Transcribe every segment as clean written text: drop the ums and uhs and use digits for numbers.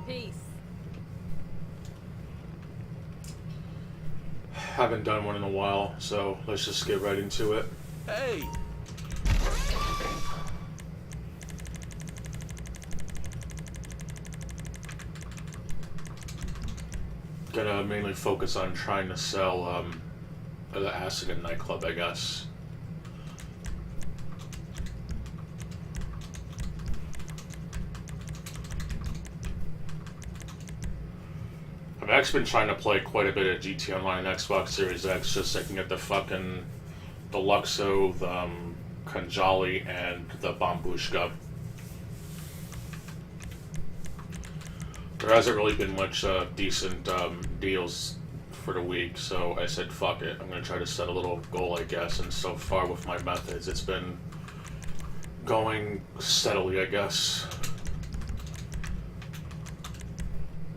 Peace. Haven't done one in a while, so let's just get right into it. Hey! Gonna mainly focus on trying to sell the acid in nightclub, I guess. I've actually been trying to play quite a bit of GT Online and Xbox Series X just so I can get the fucking Deluxo, the Kanjali, and the Bambushka. There hasn't really been much decent deals for the week, so I said fuck it. I'm gonna try to set a little goal, I guess, and so far with my methods, it's been going steadily, I guess.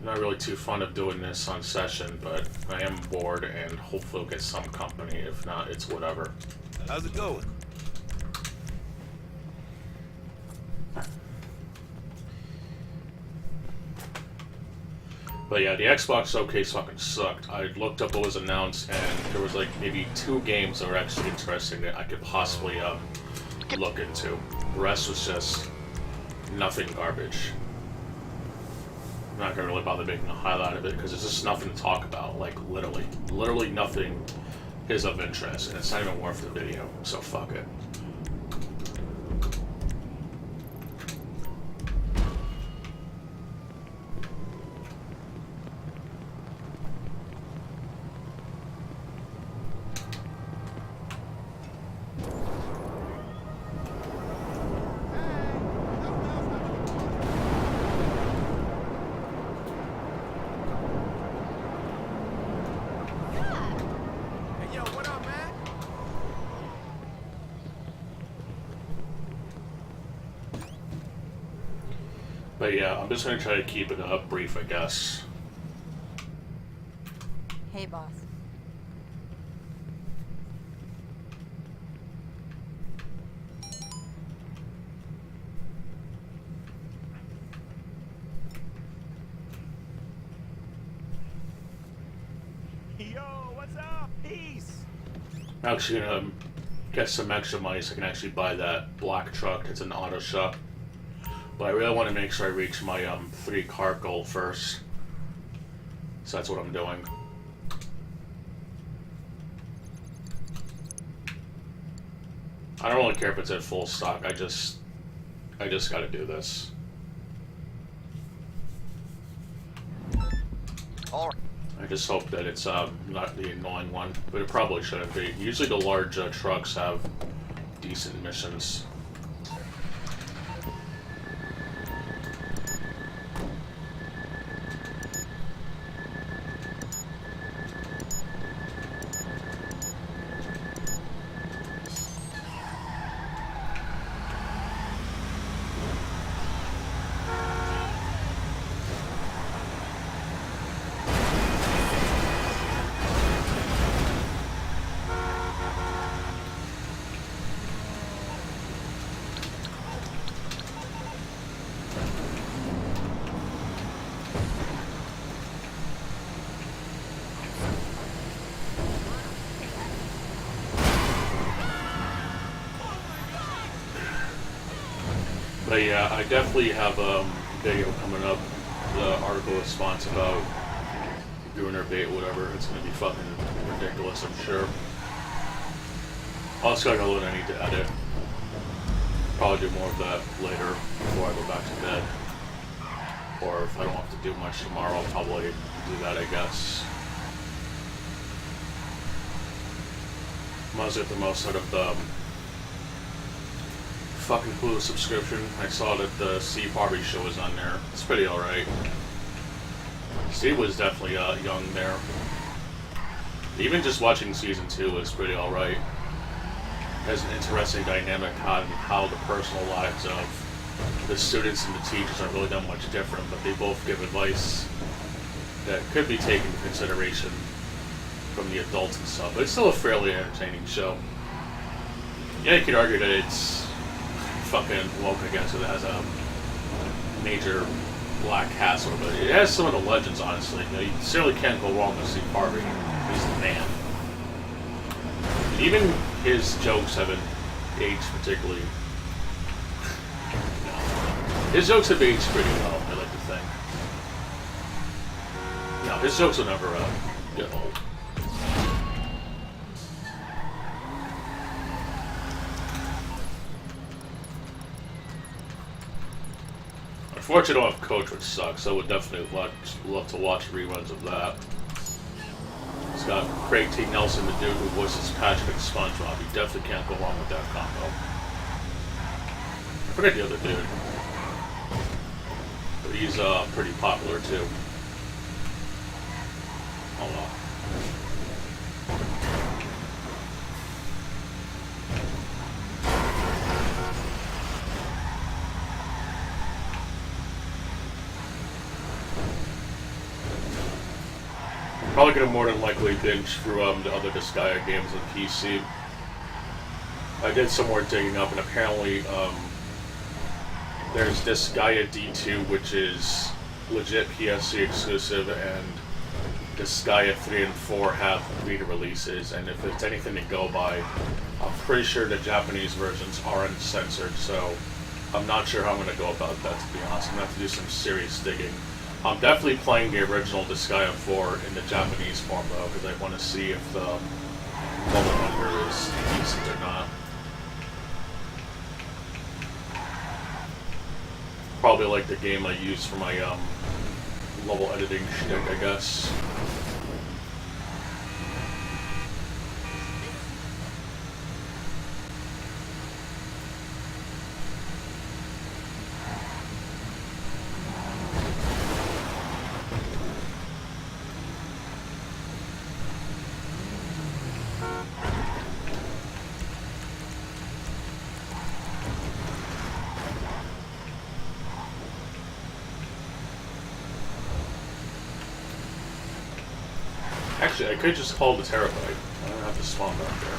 Not really too fond of doing this on session, but I am bored and hopefully we'll get some company. If not, it's whatever. How's it going? But yeah, the Xbox Showcase fucking sucked. I looked up what was announced and there was like maybe 2 games that were actually interesting that I could possibly look into. The rest was just nothing garbage. I'm not gonna really bother making a highlight of it because there's just nothing to talk about. Like literally nothing is of interest, and it's not even worth the video. So fuck it. But yeah, I'm just gonna try to keep it brief, I guess. Hey, boss. Yo, what's up? Peace! I'm actually gonna get some extra money so I can actually buy that black truck. It's an auto shop. But I really want to make sure I reach my 3-car goal first. So that's what I'm doing. I don't really care if it's at full stock. I just gotta do this. All right. I just hope that it's not the annoying one, but it probably shouldn't be. Usually the large trucks have decent missions. But yeah, I definitely have a video coming up, the article response about Gooner bait, whatever. It's gonna be fucking ridiculous, I'm sure. Also got another one I need to edit. Probably do more of that later before I go back to bed. Or if I don't have to do much tomorrow, I'll probably do that, I guess. Might as well get the most out of the fucking Hulu subscription. I saw that the Steve Harvey show was on there. It's pretty alright. Steve was definitely young there. Even just watching season 2 was pretty alright. Has an interesting dynamic on how the personal lives of the students and the teachers aren't really that much different, but they both give advice that could be taken into consideration from the adults and stuff. But it's still a fairly entertaining show. Yeah, you could argue that it's fucking woke, I guess, it has a major Black Castle, but it has some of the legends, honestly. You know, you certainly can't go wrong with Steve Harvey. He's the man. And even his jokes haven't aged particularly. No. His jokes have aged pretty well, I like to think. No, his jokes will never get old. Unfortunately, I don't have Coach, which sucks. I would definitely love to watch reruns of that. It's got Craig T. Nelson, the dude who voices Patrick and SpongeBob. You definitely can't go wrong with that combo. I forget the other dude. But he's pretty popular too. Hold on. Probably gonna more than likely binge through the other Disgaea games on PC. I did some more digging up, and apparently there's Disgaea D2, which is legit PSC exclusive, and Disgaea 3 and 4 have Vita releases, and if it's anything to go by, I'm pretty sure the Japanese versions are uncensored, so I'm not sure how I'm going to go about that, to be honest. I'm going to have to do some serious digging. I'm definitely playing the original Disgaea 4 in the Japanese form, though, because I want to see if the level editor is decent or not. Probably like the game I use for my level editing shtick, I guess. Actually, I could just call the Terabyte. I don't have to spawn back there.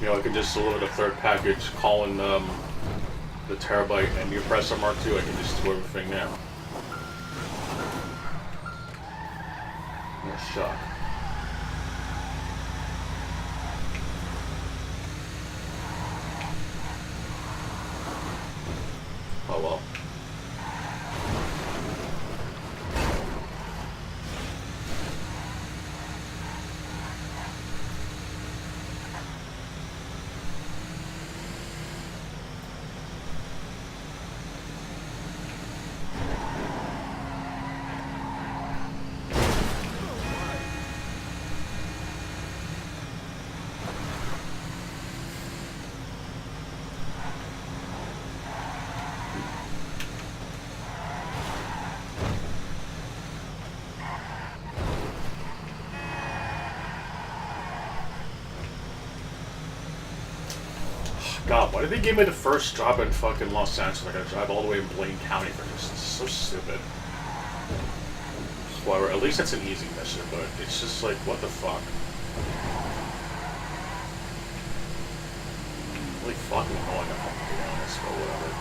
You know, I could just deliver the third package, call in the Terabyte, and you press on Mark II, I can just do everything now. What a shock. Oh well. God, why did they give me the first job in fucking Los Angeles? I gotta drive all the way in Blaine County for this. It's so stupid. Whatever, at least it's an easy mission, but it's just like, what the fuck? Really fucking annoying, to be honest, but whatever.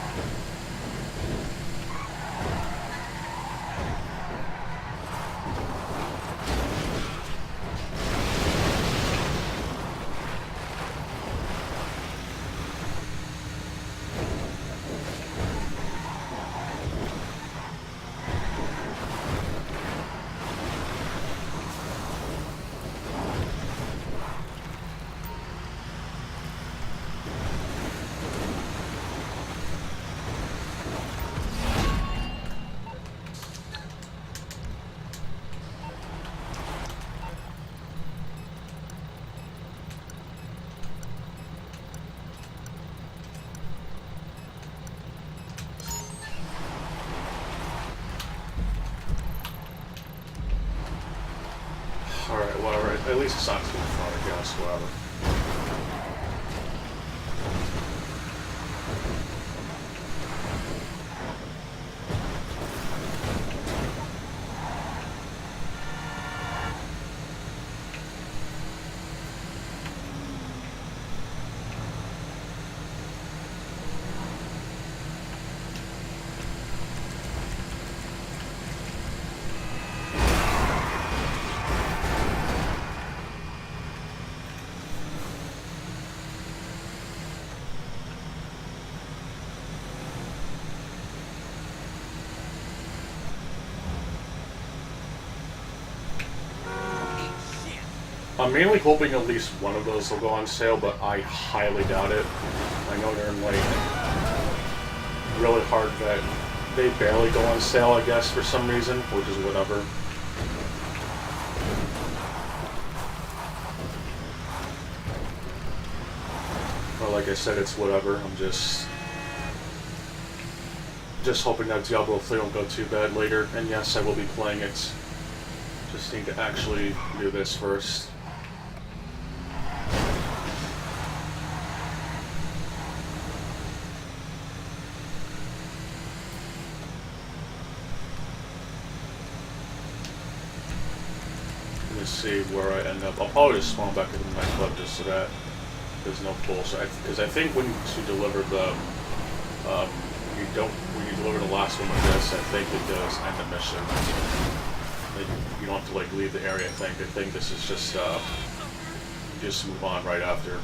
Alright, whatever. At least it's not too far, I guess, whatever. I'm mainly hoping at least one of those will go on sale, but I highly doubt it. I know they're in like really hard that they barely go on sale, I guess, for some reason, which is whatever. Or like I said, it's whatever. I'm just hoping that Diablo 3 won't go too bad later. And yes, I will be playing it. Just need to actually do this first. See where I end up. I'll probably just spawn back into the nightclub just so that there's no bullshit. Because I think when you deliver the, when you deliver the last one like this, I think it does end the mission. Like, you don't have to like leave the area. I think this is just move on right after.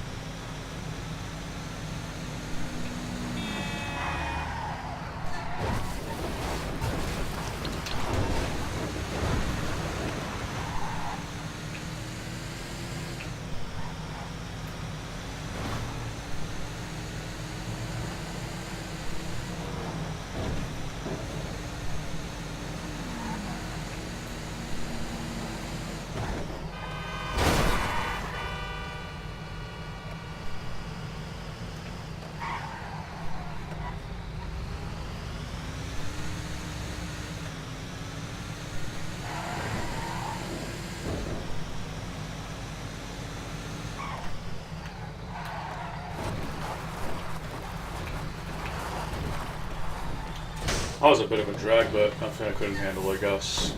That was a bit of a drag, but nothing I couldn't handle, I guess.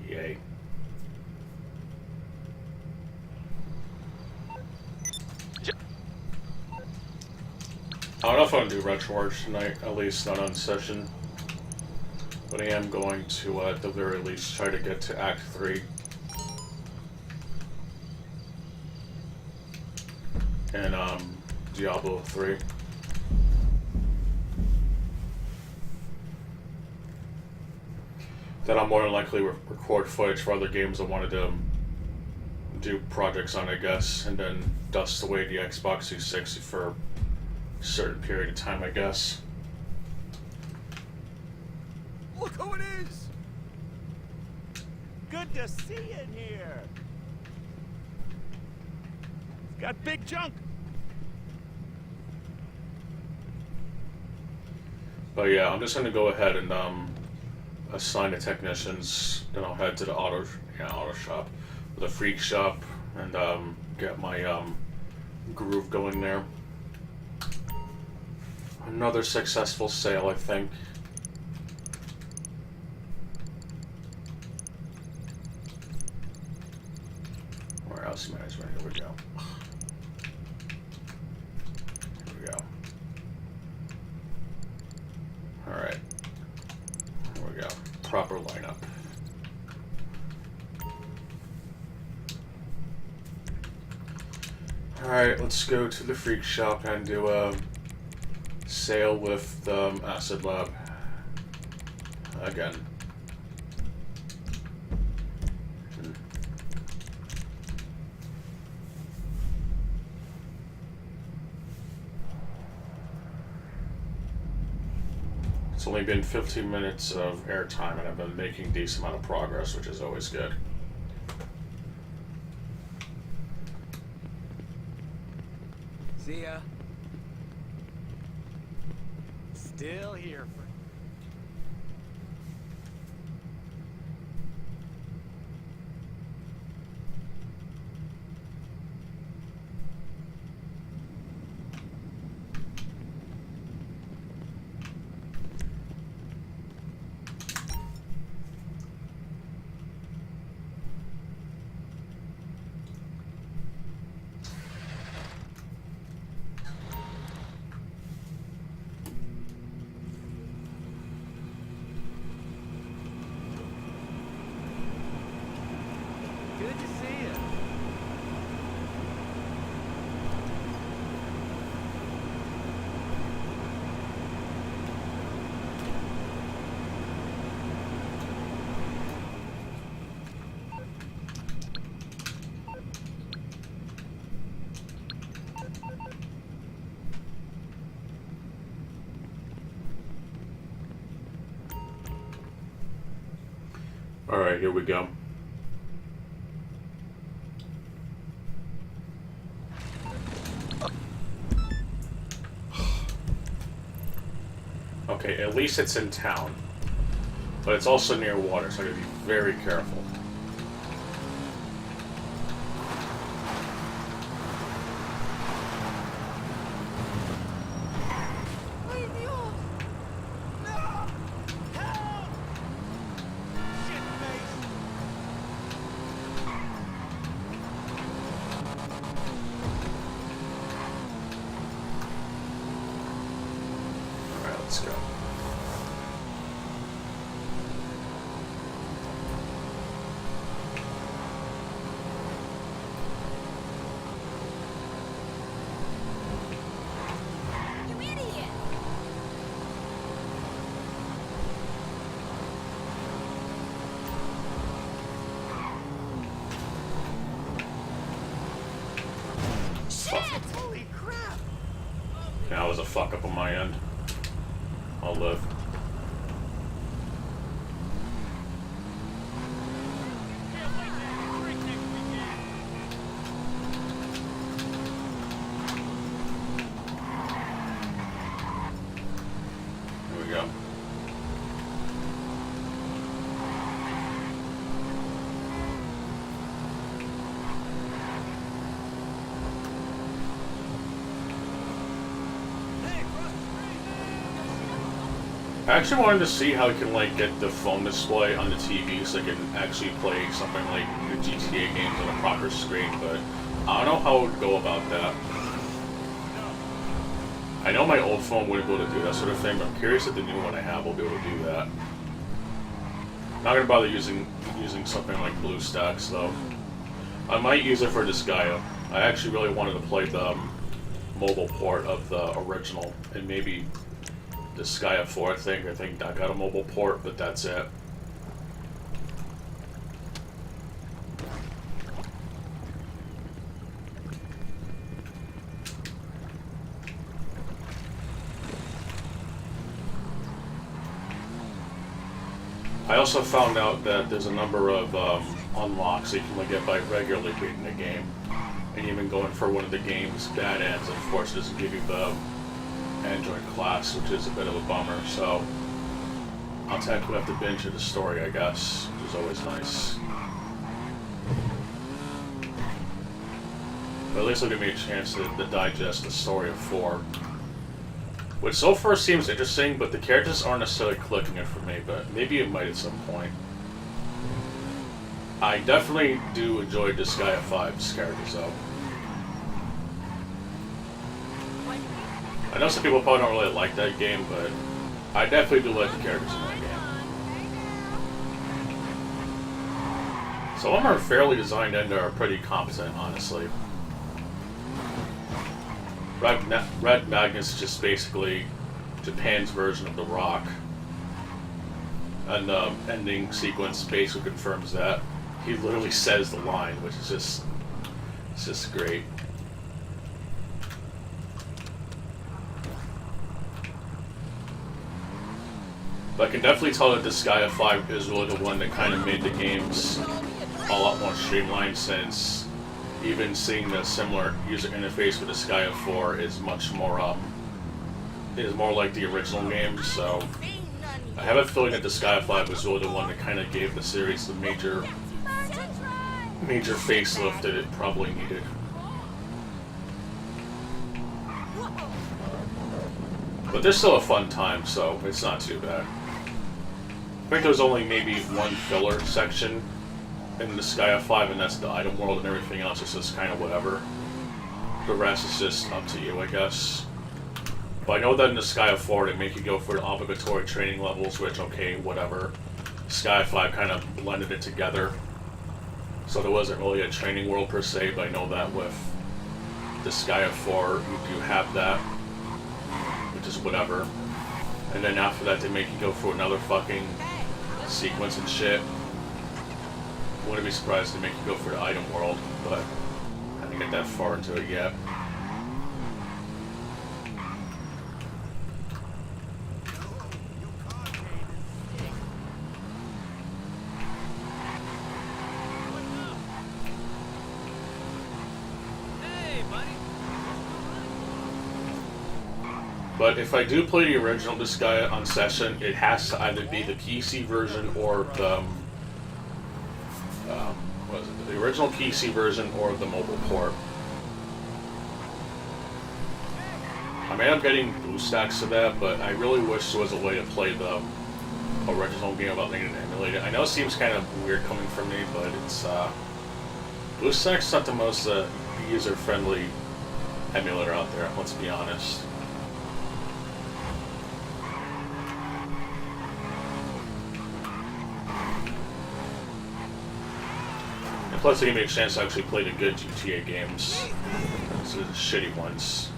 Yay. I don't know if I'm going to do Retrowatch tonight, at least not on session. But I am going to, at the very least, try to get to Act 3. And Diablo 3. Then I'll more than likely record footage for other games I wanted to do projects on, I guess, and then dust away the Xbox 360 for a certain period of time, I guess. Look who it is! Good to see you in here. Got big junk. But yeah, I'm just gonna go ahead and assign the technicians. Then I'll head to the auto shop, the freak shop, and get my groove going there. Another successful sale, I think. Warehouse management. Here we go. Here we go. Alright. Here we go. Proper lineup. Alright, let's go to the freak shop and do a sale with the acid lab. Again. It's only been 15 minutes of airtime, and I've been making a decent amount of progress, which is always good. See ya. Still here for... Alright, here we go. Okay, at least it's in town. But it's also near water, so I gotta be very careful. Alright, let's go. Holy crap! Yeah, that was a fuck up on my end. I'll live. Here we go. I actually wanted to see how you can like get the phone display on the TV so I can actually play something like the GTA games on a proper screen, but I don't know how I would go about that. I know my old phone wouldn't be able to do that sort of thing, but I'm curious if the new one I have will be able to do that. Not gonna bother using something like BlueStacks though. I might use it for Disgaea. I actually really wanted to play the mobile port of the original, and maybe Disgaea 4, I think I got a mobile port, but that's it. I also found out that there's a number of unlocks that you can get by regularly beating the game, and even going for one of the game's bad ends. Unfortunately, doesn't give you the Android class, which is a bit of a bummer, so I'll technically have to binge the story, I guess, which is always nice. But at least it'll give me a chance to digest the story of 4. Which so far seems interesting, but the characters aren't necessarily clicking it for me, but maybe it might at some point. I definitely do enjoy Disgaea 5's characters, though. I know some people probably don't really like that game, but I definitely do like the characters in that game. Some of them are fairly designed and are pretty competent, honestly. Red Magnus is just basically Japan's version of The Rock. And the ending sequence basically confirms that. He literally says the line, which is just great. But I can definitely tell that Disgaea 5 is really the one that kind of made the games a lot more streamlined, since even seeing the similar user interface with Disgaea 4 is much more, is more like the original game, so I have a feeling that Disgaea 5 was really the one that kind of gave the series the major facelift that it probably needed. But there's still a fun time, so it's not too bad. I think there's only maybe one filler section in Disgaea 5, and that's the item world, and everything else is just kind of whatever. The rest is just up to you, I guess. But I know that in Disgaea 4 they make you go for the obligatory training levels, which, okay, whatever. Disgaea 5 kind of blended it together. So there wasn't really a training world per se, but I know that with Disgaea 4 you do have that, which is whatever. And then after that they make you go for another fucking sequence and shit. Wouldn't be surprised to make you go for the item world, but I didn't get that far into it yet. But if I do play the original Disgaea on session, it has to either be the PC version or the what is it? The original PC version or the mobile port. I may end up getting boost stacks to that, but I really wish there was a way to play the original game without needing to emulate it. I know it seems kind of weird coming from me, but it's boost stacks not the most user-friendly emulator out there. Let's be honest. And plus, it gave me a chance to actually play the good GTA games instead of the shitty ones.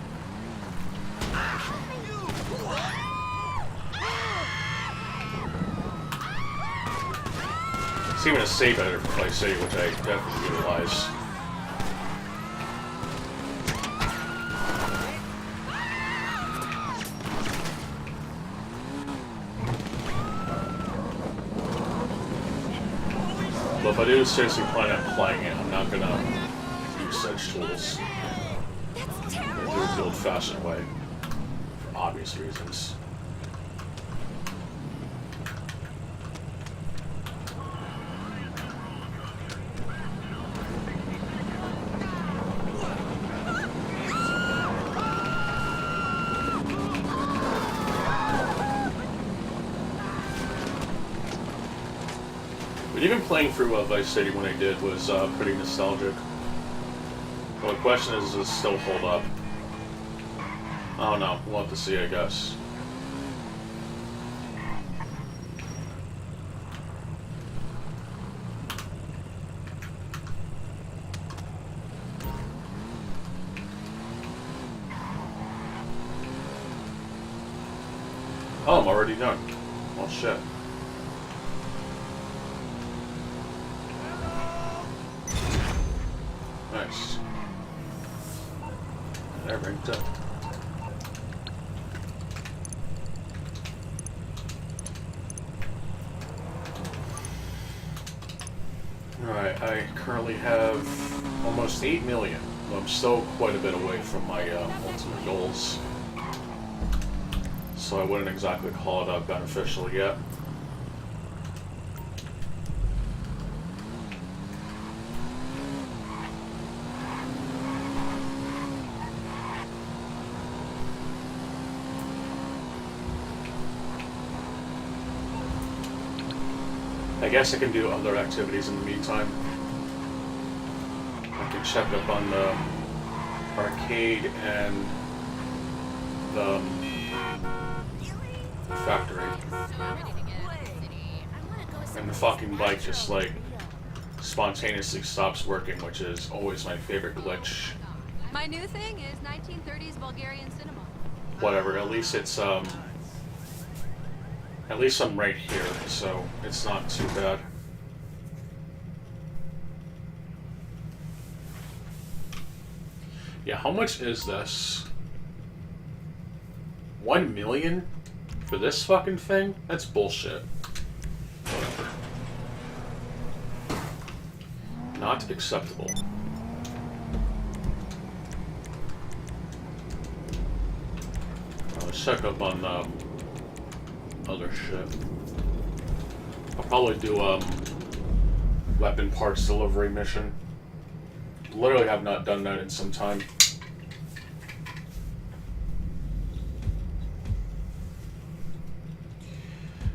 It's even a save editor for Play City, which I definitely utilize. But if I do seriously plan on playing it, I'm not gonna use such tools. I'm gonna do it the old-fashioned way, for obvious reasons. But even playing through Vice City when I did was pretty nostalgic. Well, the question is, does it still hold up? I don't know. We'll have to see, I guess. Oh, I'm already done. Well, shit. Nice. That ranked up. Alright, I currently have almost 8 million. I'm still quite a bit away from my ultimate goals. So I wouldn't exactly call it beneficial yet. I guess I can do other activities in the meantime. I can check up on the arcade and the factory. And the fucking bike just like spontaneously stops working, which is always my favorite glitch. My new thing is 1930s Bulgarian cinema. Whatever, at least it's at least I'm right here, so it's not too bad. Yeah, how much is this? 1 million for this fucking thing? That's bullshit. Whatever. Not acceptable. Let's check up on other shit. I'll probably do weapon parts delivery mission. Literally have not done that in some time.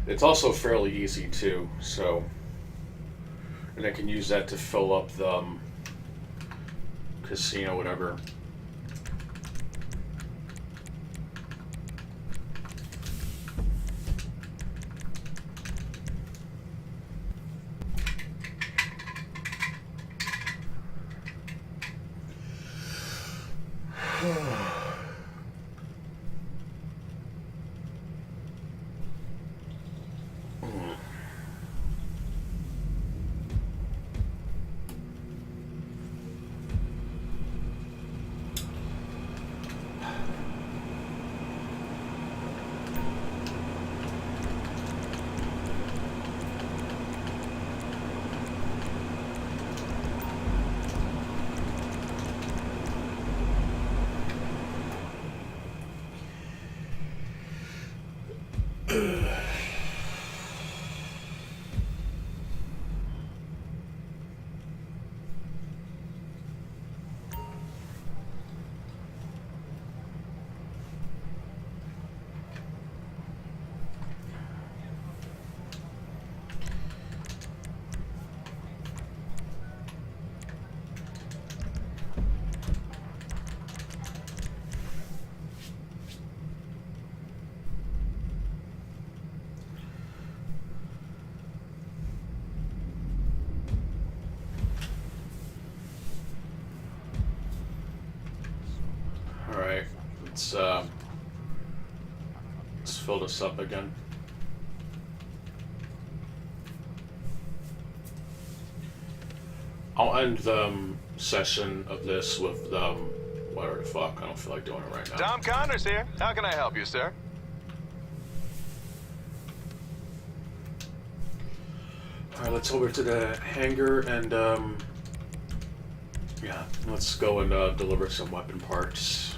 It's also fairly easy too, so, and I can use that to fill up the casino, whatever. let's fill this up again. I'll end the session of this with whatever the fuck. I don't feel like doing it right now. Tom Connors here. How can I help you, sir? Alright, let's over to the hangar and yeah, let's go and deliver some weapon parts.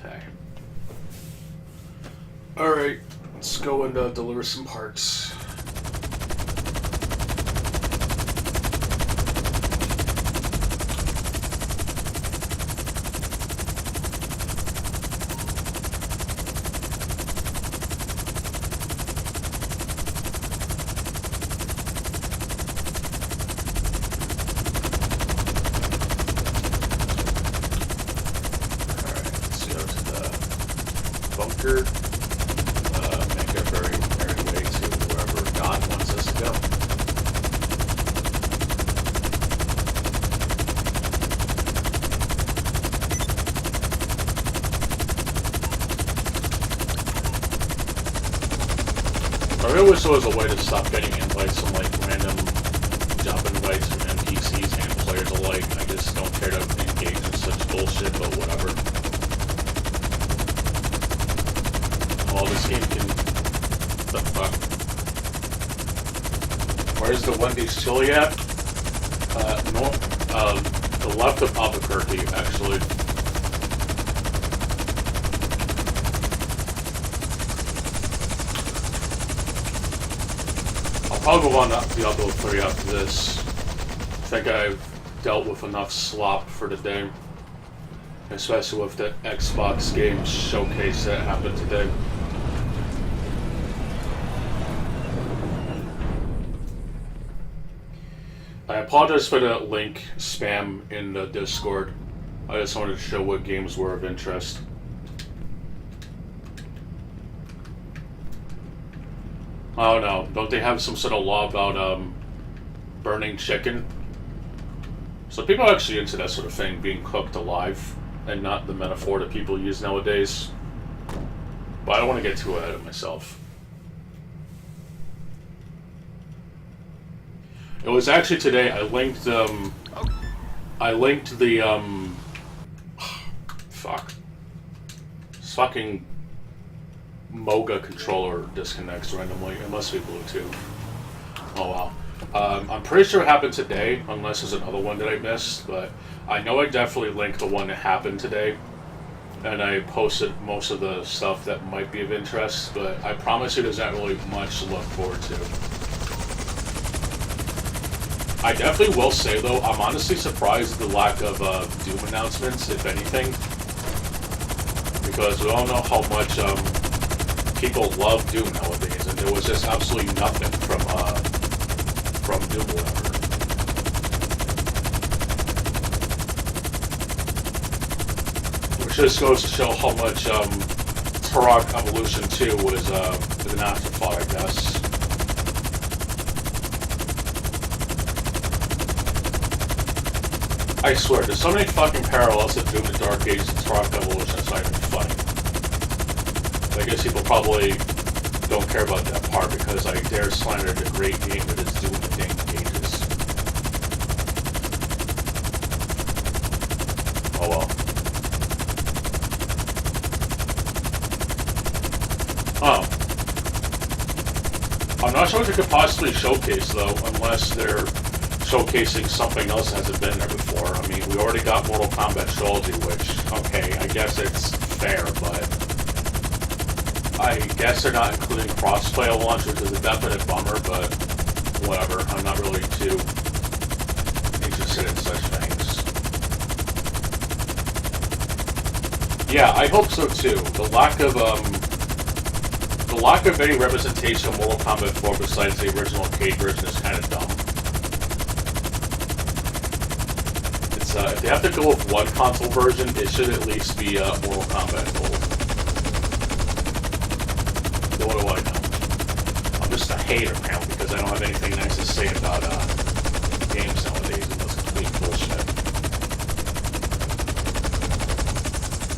Okay. Alright, let's go and deliver some parts. Bunker, make our very merry way to wherever God wants us to go. I really wish there was a way to stop getting invites from like random job invites from NPCs and players alike. I just don't care to engage in such bullshit, but whatever. Oh, this game can... the fuck? Where's the Wendy's chili at? No. The left of Albuquerque, actually. I'll probably go on Diablo 3 after this. I think I've dealt with enough slop for today. Especially with the Xbox Games Showcase that happened today. I apologize for the link spam in the Discord. I just wanted to show what games were of interest. I don't know. Don't they have some sort of law about burning chicken? So people are actually into that sort of thing, being cooked alive, and not the metaphor that people use nowadays. But I don't want to get too ahead of myself. It was actually today. I linked the fuck. This fucking Moga controller disconnects randomly. It must be Bluetooth. Oh wow. I'm pretty sure it happened today, unless there's another one that I missed, but I know I definitely linked the one that happened today, and I posted most of the stuff that might be of interest, but I promise you there's not really much to look forward to. I definitely will say, though, I'm honestly surprised at the lack of Doom announcements, if anything. Because we all know how much people love Doom nowadays, and there was just absolutely nothing from Doom whatever. Which just goes to show how much Turok Evolution 2 was an afterthought, I guess. I swear, there's so many fucking parallels to Doom and Dark Ages and Turok Evolution, it's not even funny. I guess people probably don't care about that part because I dare slander the great game that is Doom and Dark Ages. Oh well. Oh. I'm not sure what they could possibly showcase, though, unless they're showcasing something else that hasn't been there before. I mean, we already got Mortal Kombat Trilogy, which, okay, I guess it's fair, but I guess they're not including crossplay at launch, which is a definite bummer, but whatever. I'm not really too interested in such things. Yeah, I hope so too. The lack of any representation of Mortal Kombat 4 besides the original arcade version is kind of dumb. It's if they have to go with one console version, it should at least be Mortal Kombat Gold. So what do I know? I'm just a hater now because I don't have anything nice to say about games nowadays, and that's complete bullshit.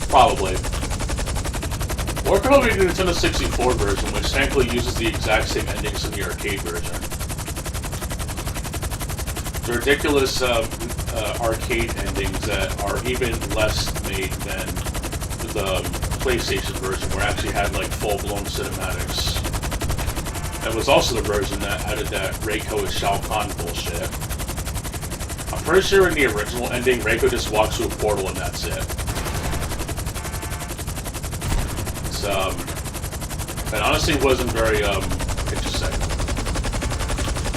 Probably. Or probably the Nintendo 64 version, which thankfully uses the exact same endings in the arcade version. The ridiculous arcade endings that are even less made than the PlayStation version, where it actually had like full-blown cinematics. That was also the version that added that Reiko is Shao Kahn bullshit. I'm pretty sure in the original ending, Reiko just walks through a portal and that's it. It honestly wasn't very interesting.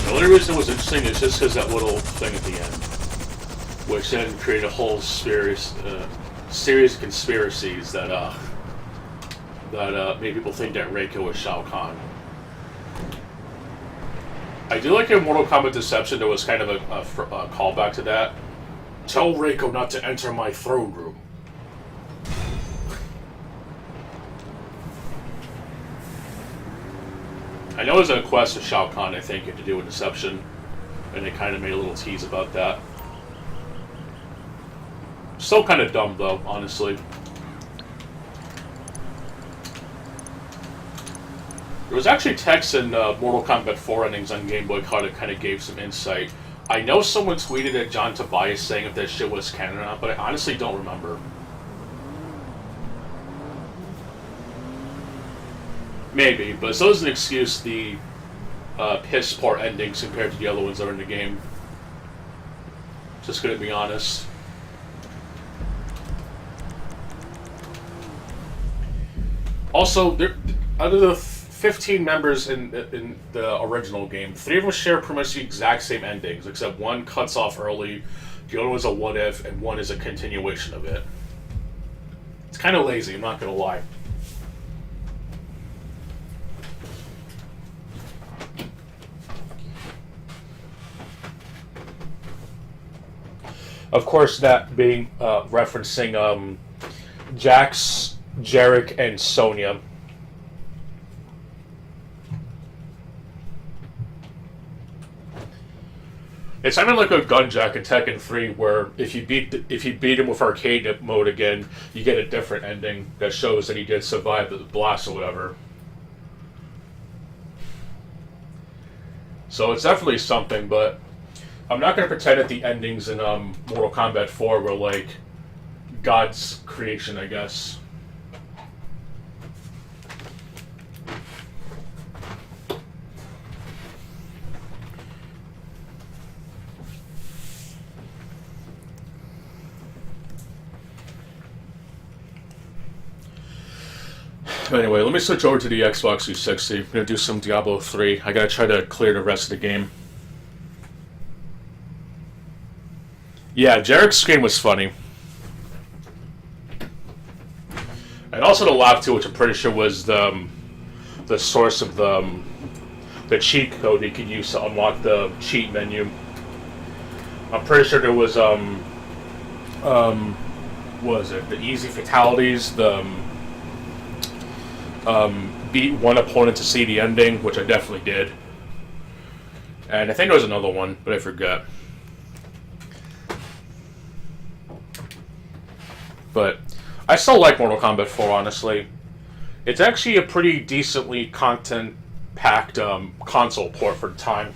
The only reason it was interesting is just because that little thing at the end, which then created a whole series of conspiracies that made people think that Reiko was Shao Kahn. I do like in Mortal Kombat Deception there was kind of a callback to that. Tell Reiko not to enter my throne room. I know it was a quest of Shao Kahn, I think, had to do with Deception, and they kind of made a little tease about that. Still kind of dumb, though, honestly. There was actually text in Mortal Kombat 4 endings on Game Boy Color that kind of gave some insight. I know someone tweeted at John Tobias saying if that shit was canon or not, but I honestly don't remember. Maybe, but so is an excuse the piss poor endings compared to the other ones that are in the game. Just gonna be honest. Also, out of the 15 members in the original game, 3 of them share pretty much the exact same endings, except one cuts off early, the other one's a what if, and one is a continuation of it. It's kind of lazy, I'm not gonna lie. Of course, that being referencing Jax, Jarek, and Sonya. It's kind of like a Gunjack in Tekken 3, where if you beat him with arcade mode again, you get a different ending that shows that he did survive the blast or whatever. So it's definitely something, but I'm not going to pretend that the endings in Mortal Kombat 4 were like God's creation, I guess. Anyway, let me switch over to the Xbox 360. I'm going to do some Diablo 3. I got to try to clear the rest of the game. Yeah, Jarek's screen was funny. And also the lab too, which I'm pretty sure was the source of the cheat code you could use to unlock the cheat menu. I'm pretty sure there was what was it? The easy fatalities, the beat one opponent to see the ending, which I definitely did. And I think there was another one, but I forgot. But I still like Mortal Kombat 4, honestly. It's actually a pretty decently content-packed console port for the time.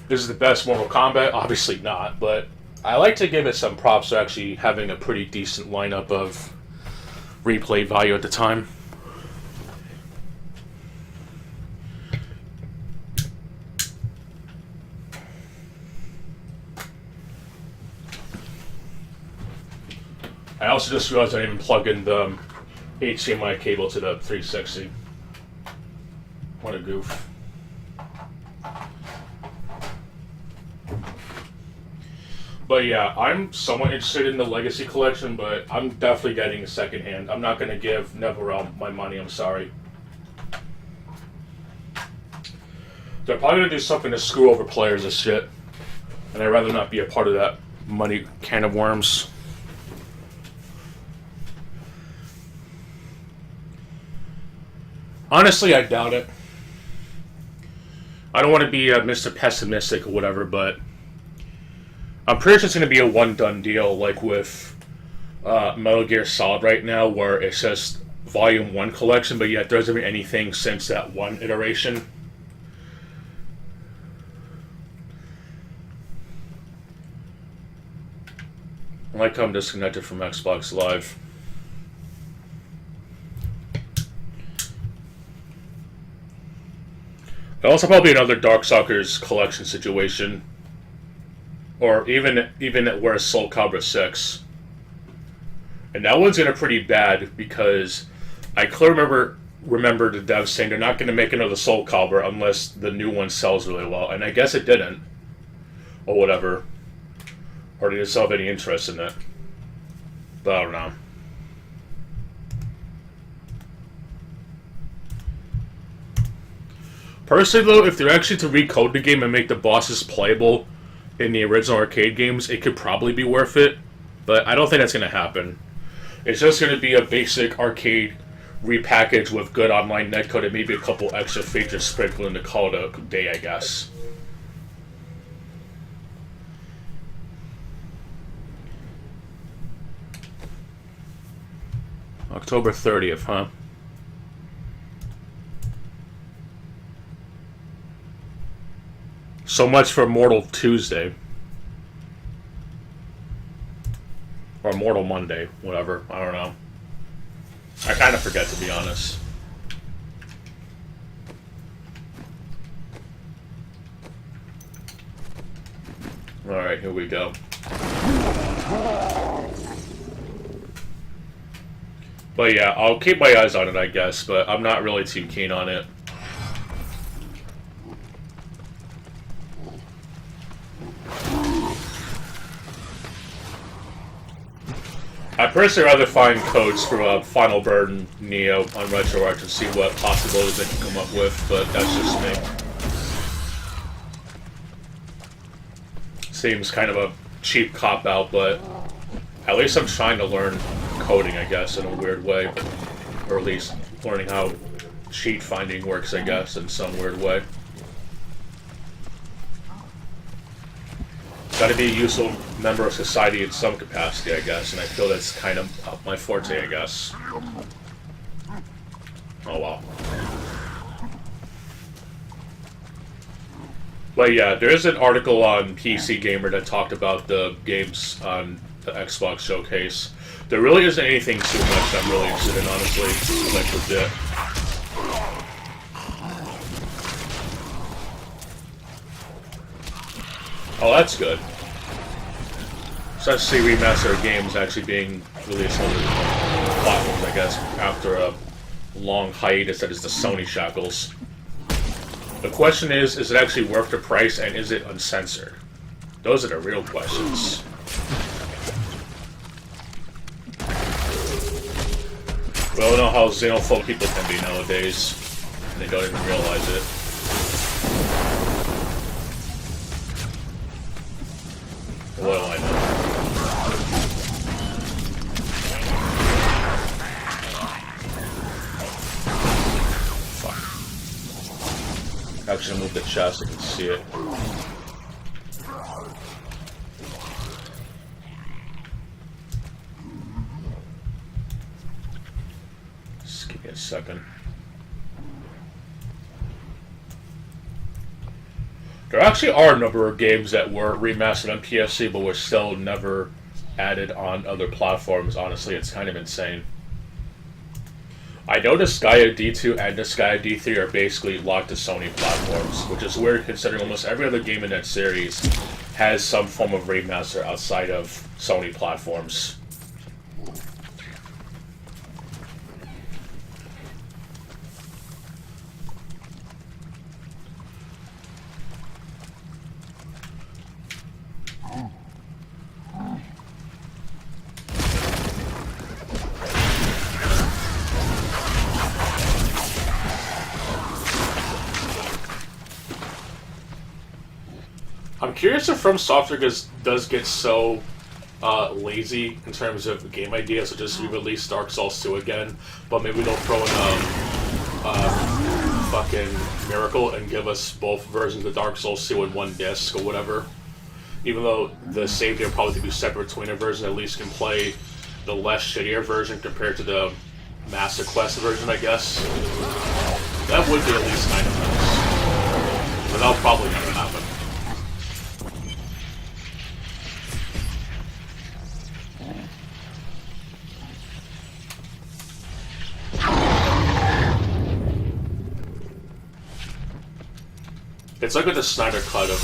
This is the best Mortal Kombat? Obviously not, but I like to give it some props for actually having a pretty decent lineup of replay value at the time. I also just realized I didn't even plug in the HDMI cable to the 360. What a goof. But yeah, I'm somewhat interested in the Legacy Collection, but I'm definitely getting a secondhand. I'm not going to give NetherRealm my money, I'm sorry. They're probably going to do something to screw over players as shit. And I'd rather not be a part of that money can of worms. Honestly, I doubt it. I don't want to be Mr. Pessimistic or whatever, but I'm pretty sure it's going to be a one-done deal, like with Metal Gear Solid right now, where it's just Volume 1 collection, but yet there hasn't been anything since that one iteration. I like how I'm disconnected from Xbox Live. Also, probably another Darkstalkers collection situation, or even where Soul Calibur 6, and that one's gonna pretty bad because I clearly remember the devs saying they're not gonna make another Soul Calibur unless the new one sells really well, and I guess it didn't, or whatever, or they just don't have any interest in it. But I don't know. Personally, though, if they're actually to recode the game and make the bosses playable in the original arcade games, it could probably be worth it. But I don't think that's going to happen. It's just going to be a basic arcade repackaged with good online netcode and maybe a couple extra features sprinkled in to call it a day, I guess. October 30th, huh? So much for Mortal Tuesday. Or Mortal Monday, whatever. I don't know. I kind of forget, to be honest. Alright, here we go. But yeah, I'll keep my eyes on it, I guess, but I'm not really too keen on it. I'd personally rather find codes for Final Burden Neo on RetroArch and see what possibilities they can come up with, but that's just me. Seems kind of a cheap cop-out, but at least I'm trying to learn coding, I guess, in a weird way. Or at least learning how cheat finding works, I guess, in some weird way. Got to be a useful member of society in some capacity, I guess, and I feel that's kind of my forte, I guess. Oh well. But yeah, there is an article on PC Gamer that talked about the games on the Xbox Showcase. There really isn't anything too much I'm really interested in, honestly, like legit. Oh, that's good. So let's see remastered games actually being released on the platforms, I guess, after a long hiatus that is the Sony shackles. The question is it actually worth the price, and is it uncensored? Those are the real questions. We all know how xenophobic people can be nowadays, and they don't even realize it. What do I know? Fuck. Actually, move the chest, I can see it. Just give me a second. There actually are a number of games that were remastered on PSC, but were still never added on other platforms. Honestly, it's kind of insane. I know Disgaea D2 and Disgaea D3 are basically locked to Sony platforms, which is weird considering almost every other game in that series has some form of remaster outside of Sony platforms. I'm curious if From Software does get so lazy in terms of game ideas, so just re-release Dark Souls 2 again, but maybe they'll throw in fucking Miracle and give us both versions of Dark Souls 2 in one disc or whatever. Even though the save data probably to be separate between a version, at least can play the less shittier version compared to the Master Quest version, I guess. That would be at least kind of nice. But that'll probably never happen. It's like with the Snyder cut of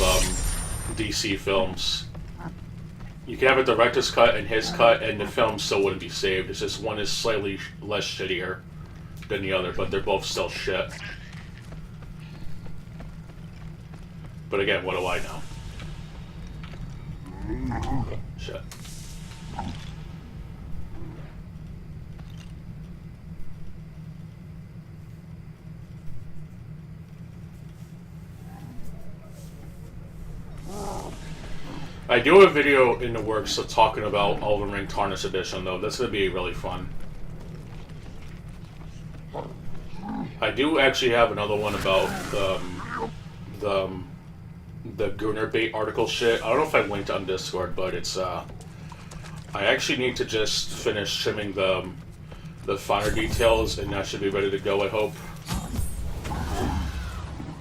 DC films. You can have a director's cut and his cut, and the film still wouldn't be saved. It's just one is slightly less shittier than the other, but they're both still shit. But again, what do I know? Shit. I do have a video in the works of talking about Elden Ring Tarnished Edition, though. That's going to be really fun. I do actually have another one about the Gunnar bait article shit. I don't know if I linked on Discord, but it's I actually need to just finish trimming the finer details, and that should be ready to go, I hope.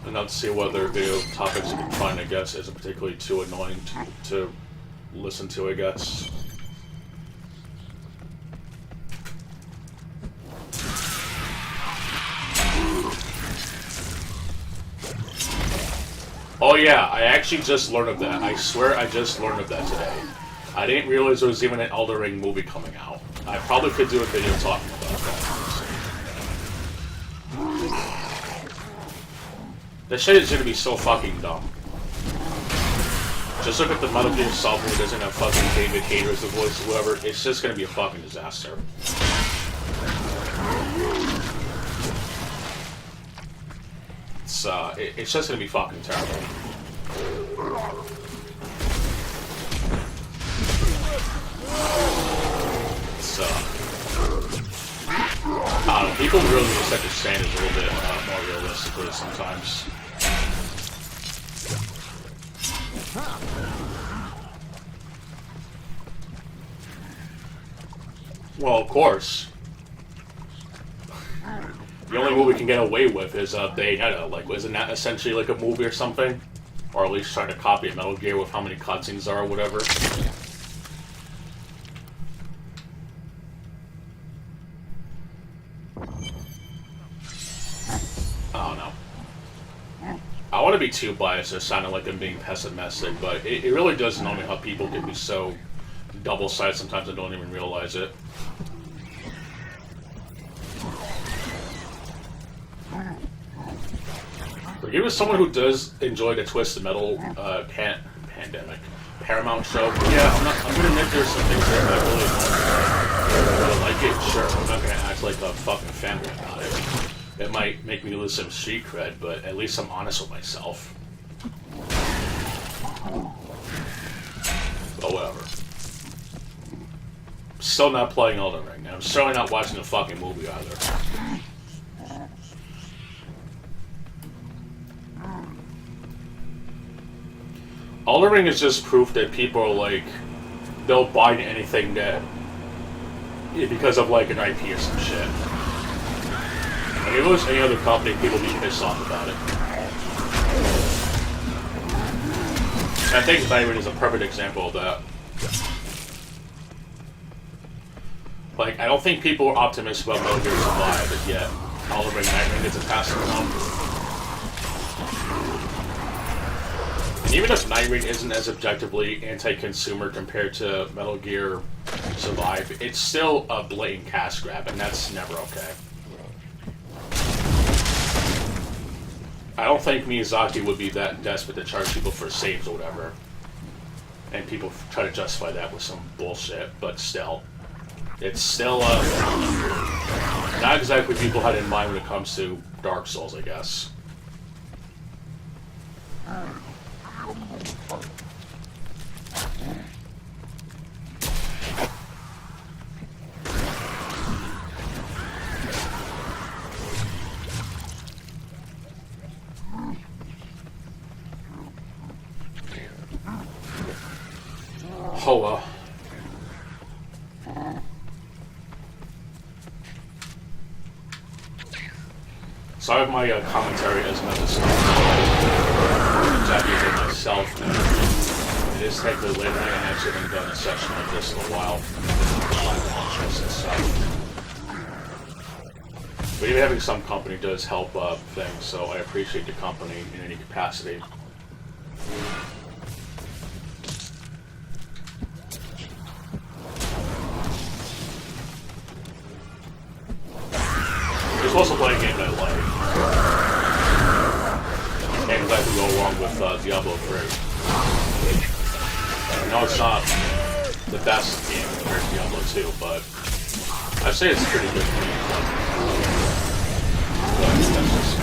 And not to see what other video topics you can find, I guess, isn't particularly too annoying to listen to, I guess. Oh yeah, I actually just learned of that. I swear I just learned of that today. I didn't realize there was even an Elden Ring movie coming out. I probably could do a video talking about that. This shit is gonna be so fucking dumb. Just look at the Metal Gear Solid who doesn't have fucking David Hayter as the voice or whatever. It's just gonna be a fucking disaster. It's just gonna be fucking terrible. I don't know, people really just have to stand it a little bit more realistically sometimes. Well, of course. The only movie we can get away with is Bayonetta. Like, isn't that essentially like a movie or something? Or at least trying to copy a Metal Gear with how many cutscenes there are or whatever. I don't know. I want to be too biased or sounding like I'm being pessimistic, but it really does annoy me how people can be so double-sided sometimes I don't even realize it. But even someone who does enjoy the Twisted Metal Paramount show, yeah, I'm gonna admit there's some things there that really like it, sure. I'm not gonna act like a fucking fanboy about it. It might make me lose some street cred, but at least I'm honest with myself. But whatever. Still not playing Elden Ring, and I'm certainly not watching the fucking movie either. Elden Ring is just proof that people are like, they'll buy into anything that, because of like an IP or some shit. Like, if it was any other company, people would be pissed off about it. And I think Nightmare is a perfect example of that. Like, I don't think people are optimistic about Metal Gear Survive, but yet I'll bring Night Ring gets a passing now. And even if Night Ring isn't as objectively anti-consumer compared to Metal Gear Survive, it's still a blatant cash grab, and that's never okay. I don't think Miyazaki would be that desperate to charge people for saves or whatever. And people try to justify that with some bullshit, but still. It's still not exactly what people had in mind when it comes to Dark Souls, I guess. Oh well. Sorry if my commentary is meant to sound Japanese or myself. It is technically late night, and I actually haven't done a session like this in a while. But even having some company does help things, so I appreciate the company in any capacity. It's also playing a game that I like. Games that can go along with Diablo 3. I know it's not the best game compared to Diablo 2, but I'd say it's pretty good for me. But that's just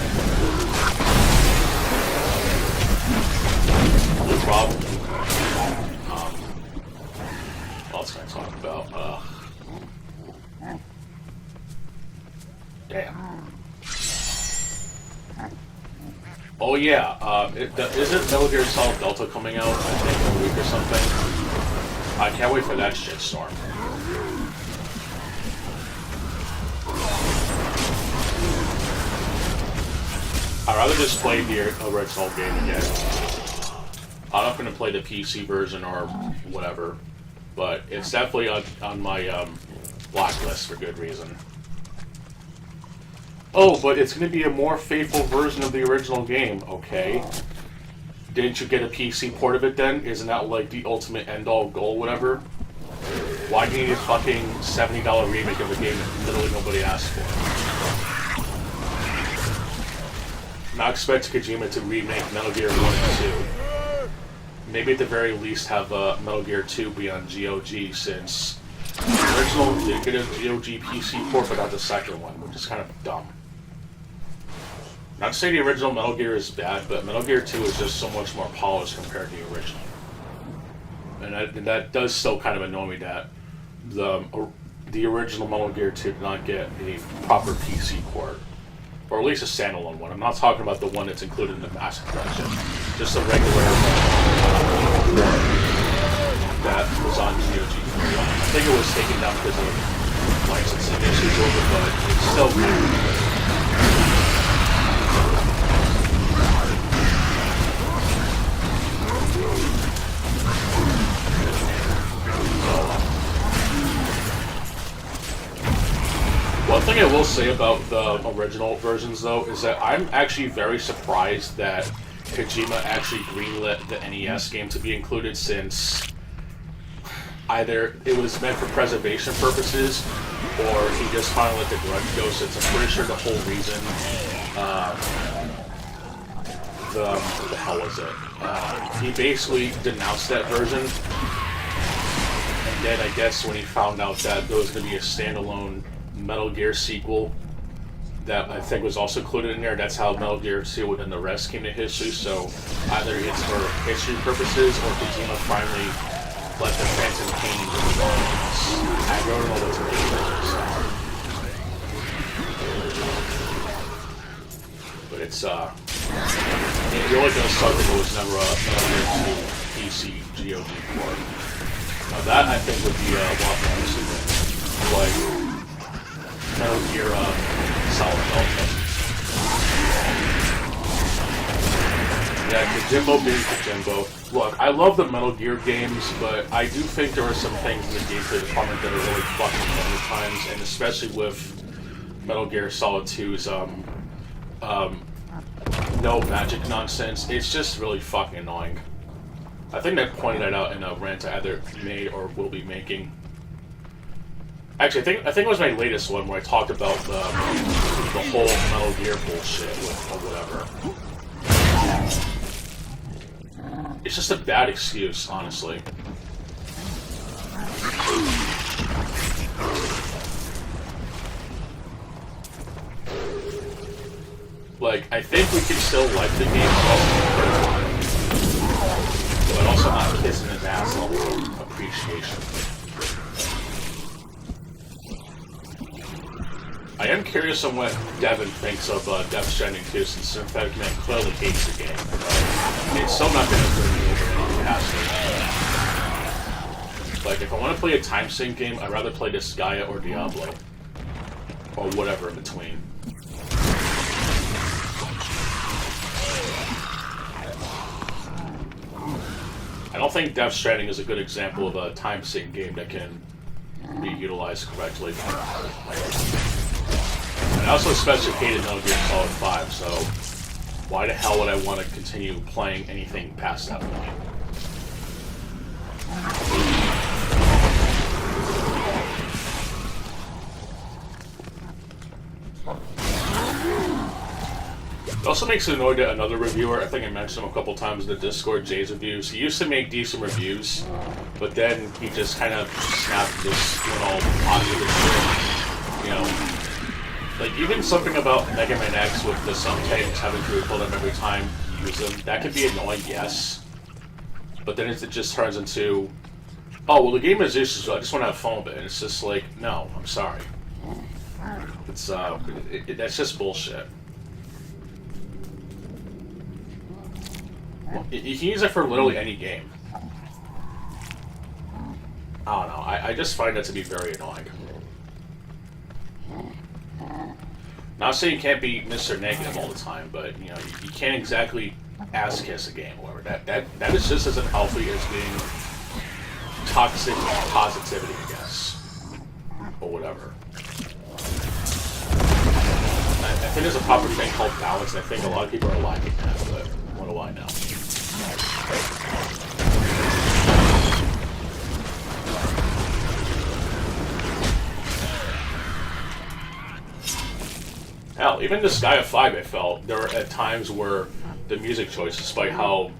no problem. What else can I talk about? Damn. Oh yeah, isn't Metal Gear Solid Delta coming out, I think, in a week or something? I can't wait for that shitstorm. I'd rather just play the original game again. I'm not going to play the PC version or whatever, but it's definitely on my blacklist for good reason. Oh, but it's going to be a more faithful version of the original game. Okay. Didn't you get a PC port of it then? Isn't that like the ultimate end-all goal, whatever? Why do you need a fucking $70 remake of a game that literally nobody asked for? Now expect Kojima to remake Metal Gear 1 and 2. Maybe at the very least have Metal Gear 2 be on GOG, since the original did get a GOG PC port, but not the second one, which is kind of dumb. Not to say the original Metal Gear is bad, but Metal Gear 2 is just so much more polished compared to the original. And that does still kind of annoy me that the original Metal Gear 2 did not get a proper PC port. Or at least a standalone one. I'm not talking about the one that's included in the Master Collection. Just a regular that was on GOG. I think it was taken down because of licensing issues over, but it's still good. One thing I will say about the original versions, though, is that I'm actually very surprised that Kojima actually greenlit the NES game to be included, since either it was meant for preservation purposes, or he just finally let the grudge go, since I'm pretty sure the whole reason, what the hell was it? He basically denounced that version, and then I guess when he found out that there was going to be a standalone Metal Gear sequel that I think was also included in there, that's how Metal Gear 2 and the rest came to history. So either it's for history purposes, or Kojima finally let the Phantom Pain go on. I don't know what's really but it's it really does suck that there was never a Metal Gear 2 PC GOG port. Now that I think would be a lot more interesting, like Metal Gear Solid Delta. Yeah, Kojimbo being Kojimbo. Look, I love the Metal Gear games, but I do think there are some things in the gameplay department that are really fucking fun at times, and especially with Metal Gear Solid 2's no magic nonsense. It's just really fucking annoying. I think I pointed that out in a rant I either made or will be making. Actually, I think it was my latest one where I talked about the whole Metal Gear bullshit or whatever. It's just a bad excuse, honestly. Like, I think we can still like the game, but also not kissing his ass level appreciation. I am curious on what Devin thinks of Death Stranding 2, since Synthetic Man clearly hates the game. It's still not going to bring me over any past it. Like, if I want to play a time sync game, I'd rather play Gaia or Diablo. Or whatever in between. I don't think Death Stranding is a good example of a time sync game that can be utilized correctly. And I also especially hated Metal Gear Solid 5, so why the hell would I want to continue playing anything past that point? It also makes me annoyed that another reviewer, I think I mentioned him a couple times in the Discord, Jay's Reviews, he used to make decent reviews, but then he just kind of snapped and just went all positive and shit, you know. Like, even something about Mega Man X with the subtitles having to refill them every time you use them, that could be annoying, yes. But then it just turns into, oh, well, the game has issues, so I just want to have fun with it. And it's just like, no, I'm sorry. It's, that's just bullshit. You can use it for literally any game. I don't know, I just find that to be very annoying. Not saying you can't be Mr. Negative all the time, but, you know, you can't exactly ass-kiss a game or whatever. That is just as unhealthy as being toxic positivity, I guess. Or whatever. I think there's a proper thing called balance, and I think a lot of people are lacking that, but what do I know? Hell, even the Gaia 5, I felt, there were at times where the music choice, despite how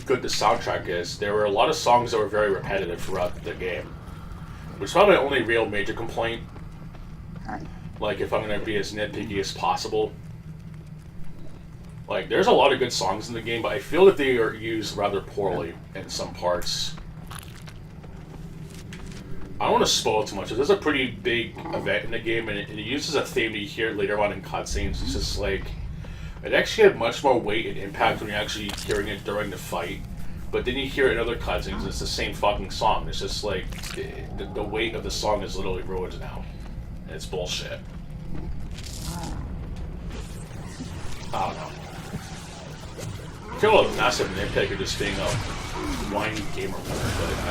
good the soundtrack is, there were a lot of songs that were very repetitive throughout the game. Which is probably my only real major complaint. Like, if I'm going to be as nitpicky as possible. Like, there's a lot of good songs in the game, but I feel that they are used rather poorly in some parts. I don't want to spoil too much. There's a pretty big event in the game, and it uses a theme that you hear later on in cutscenes. It's just like, it actually had much more weight and impact when you're actually hearing it during the fight. But then you hear it in other cutscenes, and it's the same fucking song. It's just like, the weight of the song is literally ruined now. And it's bullshit. I don't know. I feel a massive nitpick of just being a whiny gamer, but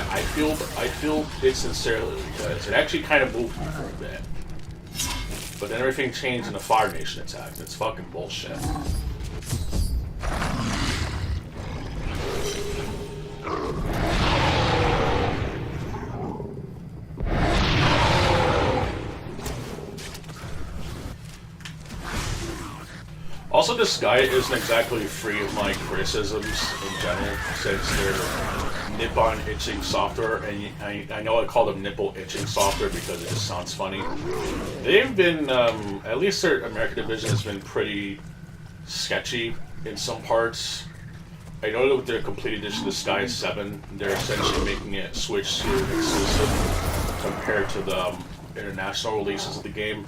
I feel it sincerely because it actually kind of moved me for a bit. But then everything changed in the Fire Nation attack. It's fucking bullshit. Also, this guy isn't exactly free of my criticisms in general, since they're nip-on itching software, and I know I call them nipple itching software because it just sounds funny. They've been, at least their American division has been pretty sketchy in some parts. I know that with their complete edition of Sky 7, they're essentially making it switch to exclusive compared to the international releases of the game.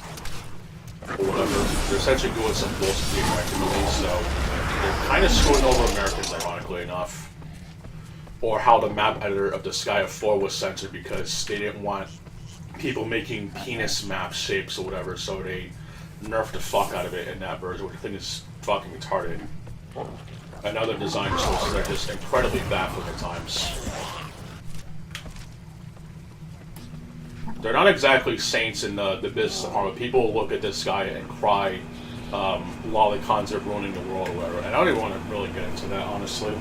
Or whatever. They're essentially doing some bullshit to the American release, so they're kind of screwing over Americans, ironically enough. Or how the map editor of the Sky of 4 was censored because they didn't want people making penis map shapes or whatever, so they nerfed the fuck out of it in that version, which I think is fucking retarded. and other design choices are just incredibly baffling at times. They're not exactly saints in the business department. People will look at this guy and cry, lolicons are ruining the world or whatever. And I don't even want to really get into that, honestly.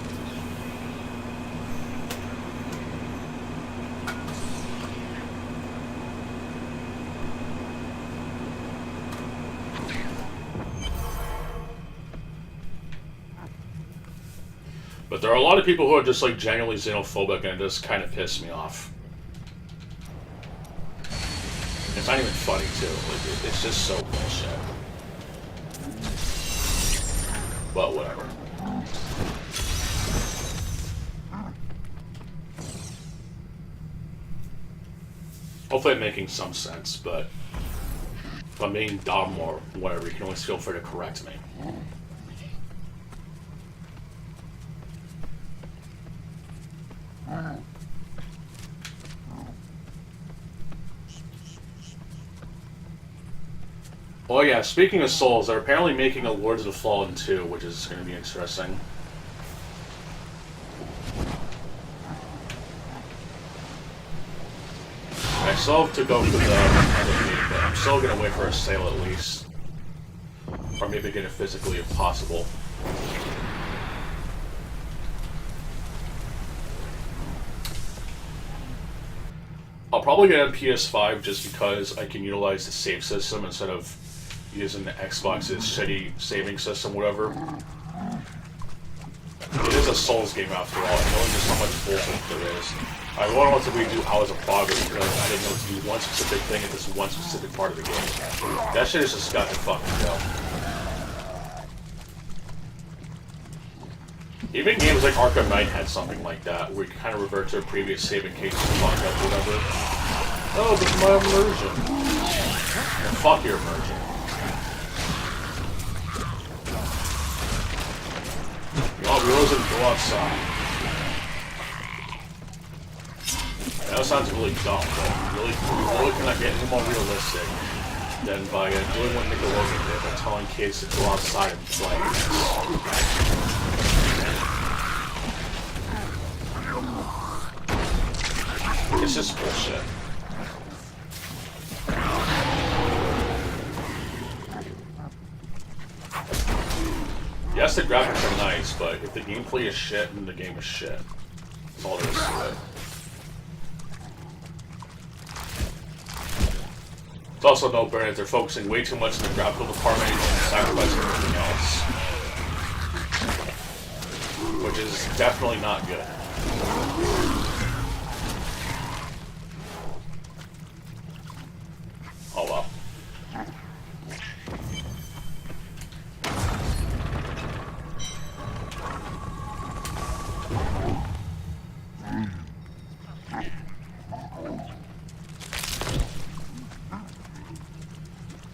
But there are a lot of people who are just like genuinely xenophobic, and it just kind of piss me off. It's not even funny too. Like, it's just so bullshit. But whatever. Hopefully I'm making some sense, but if I'm being dumb or whatever, you can always feel free to correct me. Oh yeah, speaking of Souls, they're apparently making a Lords of the Fallen 2, which is going to be interesting. I still have to go for the other game, but I'm still going to wait for a sale at least. Or maybe get it physically if possible. I'll probably get a PS5 just because I can utilize the save system instead of using the Xbox's shitty saving system, whatever. It is a Souls game after all. I know just how much bullshit there is. I really want to redo Hours of Progress because I didn't know to do one specific thing at this one specific part of the game. That shit has just got to fucking go. Even games like Arkham Knight had something like that, where you kind of revert to a previous save in case you fuck up or whatever. Oh, this is my immersion. And fuck your immersion. Oh, Rose and go outside. That sounds really dumb, but really cannot get any more realistic than by doing what Nickelodeon did, by telling kids to go outside and play. It's just bullshit. Yes, the graphics are nice, but if the gameplay is shit, then the game is shit. That's all there is to it. It's also no brainer that they're focusing way too much on the graphical department and sacrificing everything else. Which is definitely not good. Oh well.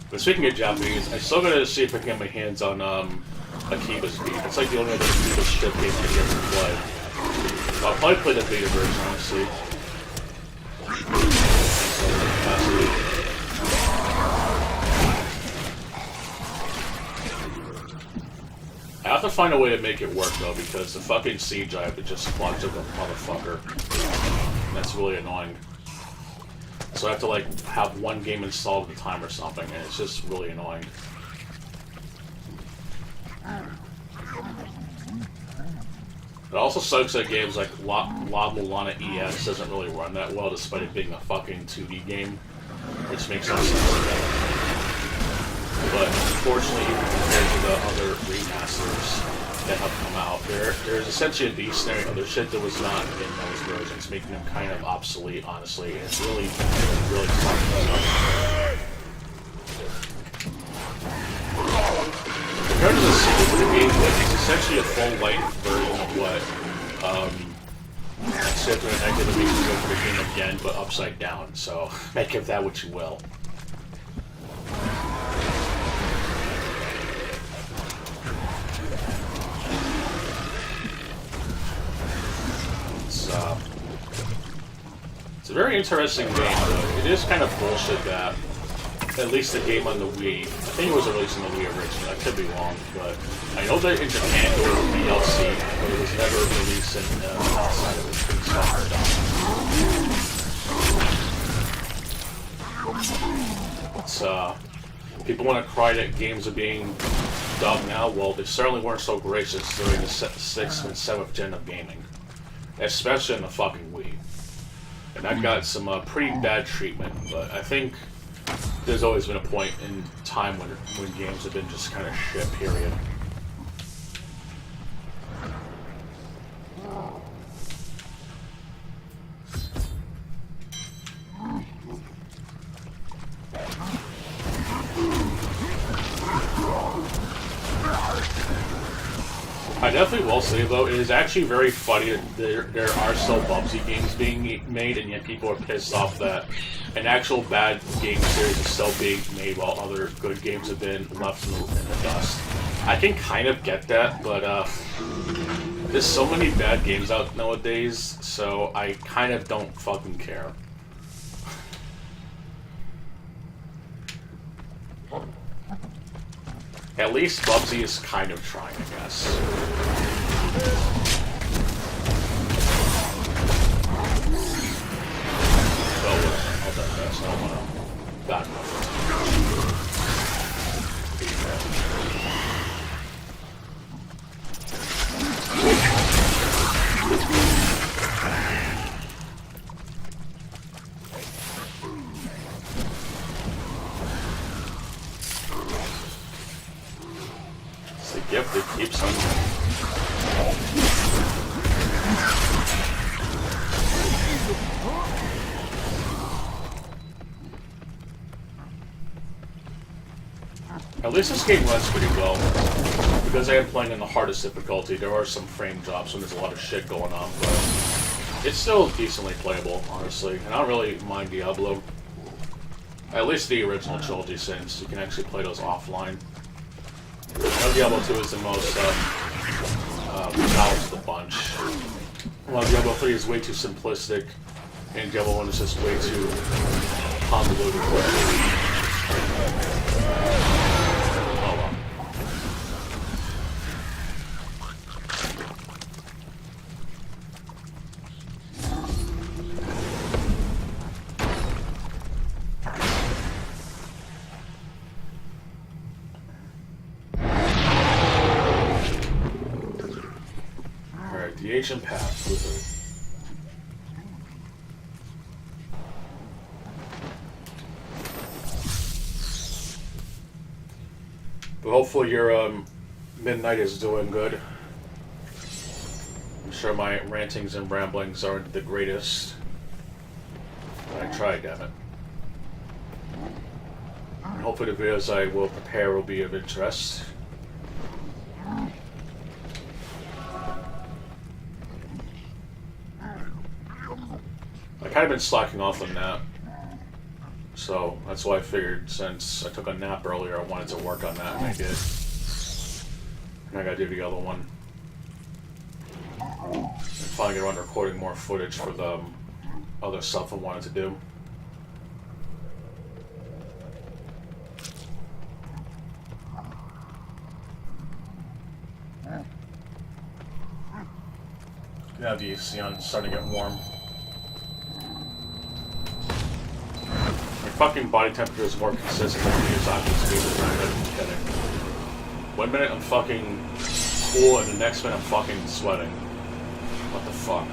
But speaking of Japanese, I still gotta see if I can get my hands on Akiba's Beat. It's like the only other Akiba ship game I ever played. I'll probably play the beta version, honestly. I have to find a way to make it work though, because the fucking siege I have to just launch like a motherfucker. And that's really annoying. So I have to like have one game installed at a time or something, and it's just really annoying. It also sucks that games like La Mulana ES doesn't really run that well, despite it being a fucking 2D game, which makes no sense. But unfortunately, even compared to the other remasters that have come out, there's essentially a decent other shit that was not in those versions, making them kind of obsolete, honestly. And it's really fucking up. Compared to the sequel to the game, it's essentially a full-length version of what Sith and Egg makes you go for the game again, but upside down. So make of that what you will. It's a very interesting game, though. It is kind of bullshit that at least the game on the Wii. I think it was released on the Wii originally. I could be wrong, but I know that in Japan it was DLC, but it was never released outside of the software. People want to cry that games are being dubbed now. Well, they certainly weren't so gracious during the 6th and 7th gen of gaming, especially in the fucking Wii. And that got some pretty bad treatment, but I think there's always been a point in time when games have been just kind of shit, period. I definitely will say, though, it is actually very funny that there are still Bubsy games being made, and yet people are pissed off that an actual bad game series is still being made while other good games have been left in the dust. I can kind of get that, but there's so many bad games out nowadays, so I kind of don't fucking care. At least Bubsy is kind of trying, I guess. I'll do that, so I don't want to bad enough. It's the gift that keeps on going. At least this game runs pretty well. Because I am playing in the hardest difficulty, there are some frame drops when there's a lot of shit going on, but it's still decently playable, honestly. And I don't really mind Diablo. At least the original trilogy, since you can actually play those offline. I know Diablo 2 is the most balanced of the bunch. While Diablo 3 is way too simplistic, and Diablo 1 is just way too convoluted. The ancient path with her. But hopefully your midnight is doing good. I'm sure my rantings and ramblings aren't the greatest. But I tried, damn it. And hopefully the videos I will prepare will be of interest. I've kind of been slacking off on that, so that's why I figured since I took a nap earlier I wanted to work on that, and I did. And I gotta do the other one. And finally get around to recording more footage for the other stuff I wanted to do. Now the AC on starting to get warm. My fucking body temperature is more consistent than the exotic speed. I'm not even kidding. 1 minute I'm fucking cool and the next minute I'm fucking sweating. What the fuck?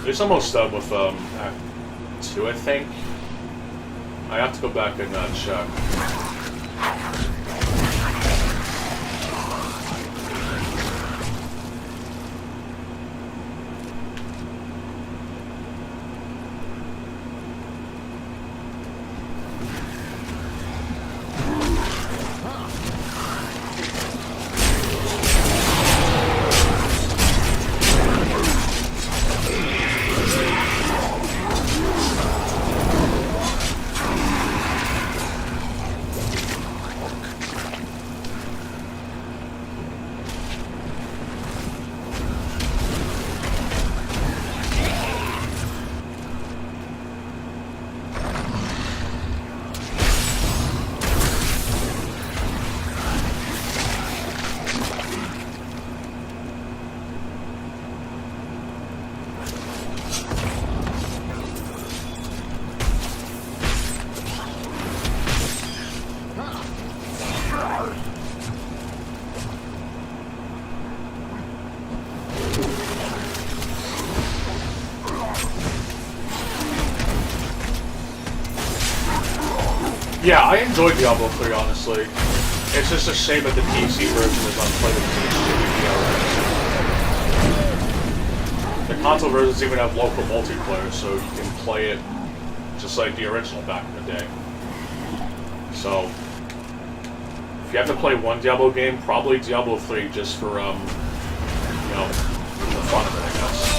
It's almost done with Act 2, I think. I have to go back and check. Yeah, I enjoyed Diablo 3, honestly. It's just a shame that the PC version is unplayable because it's shitty DRM. The console versions even have local multiplayer, so you can play it just like the original back in the day. So, if you have to play one Diablo game, probably Diablo 3 just for, you know, the fun of it, I guess.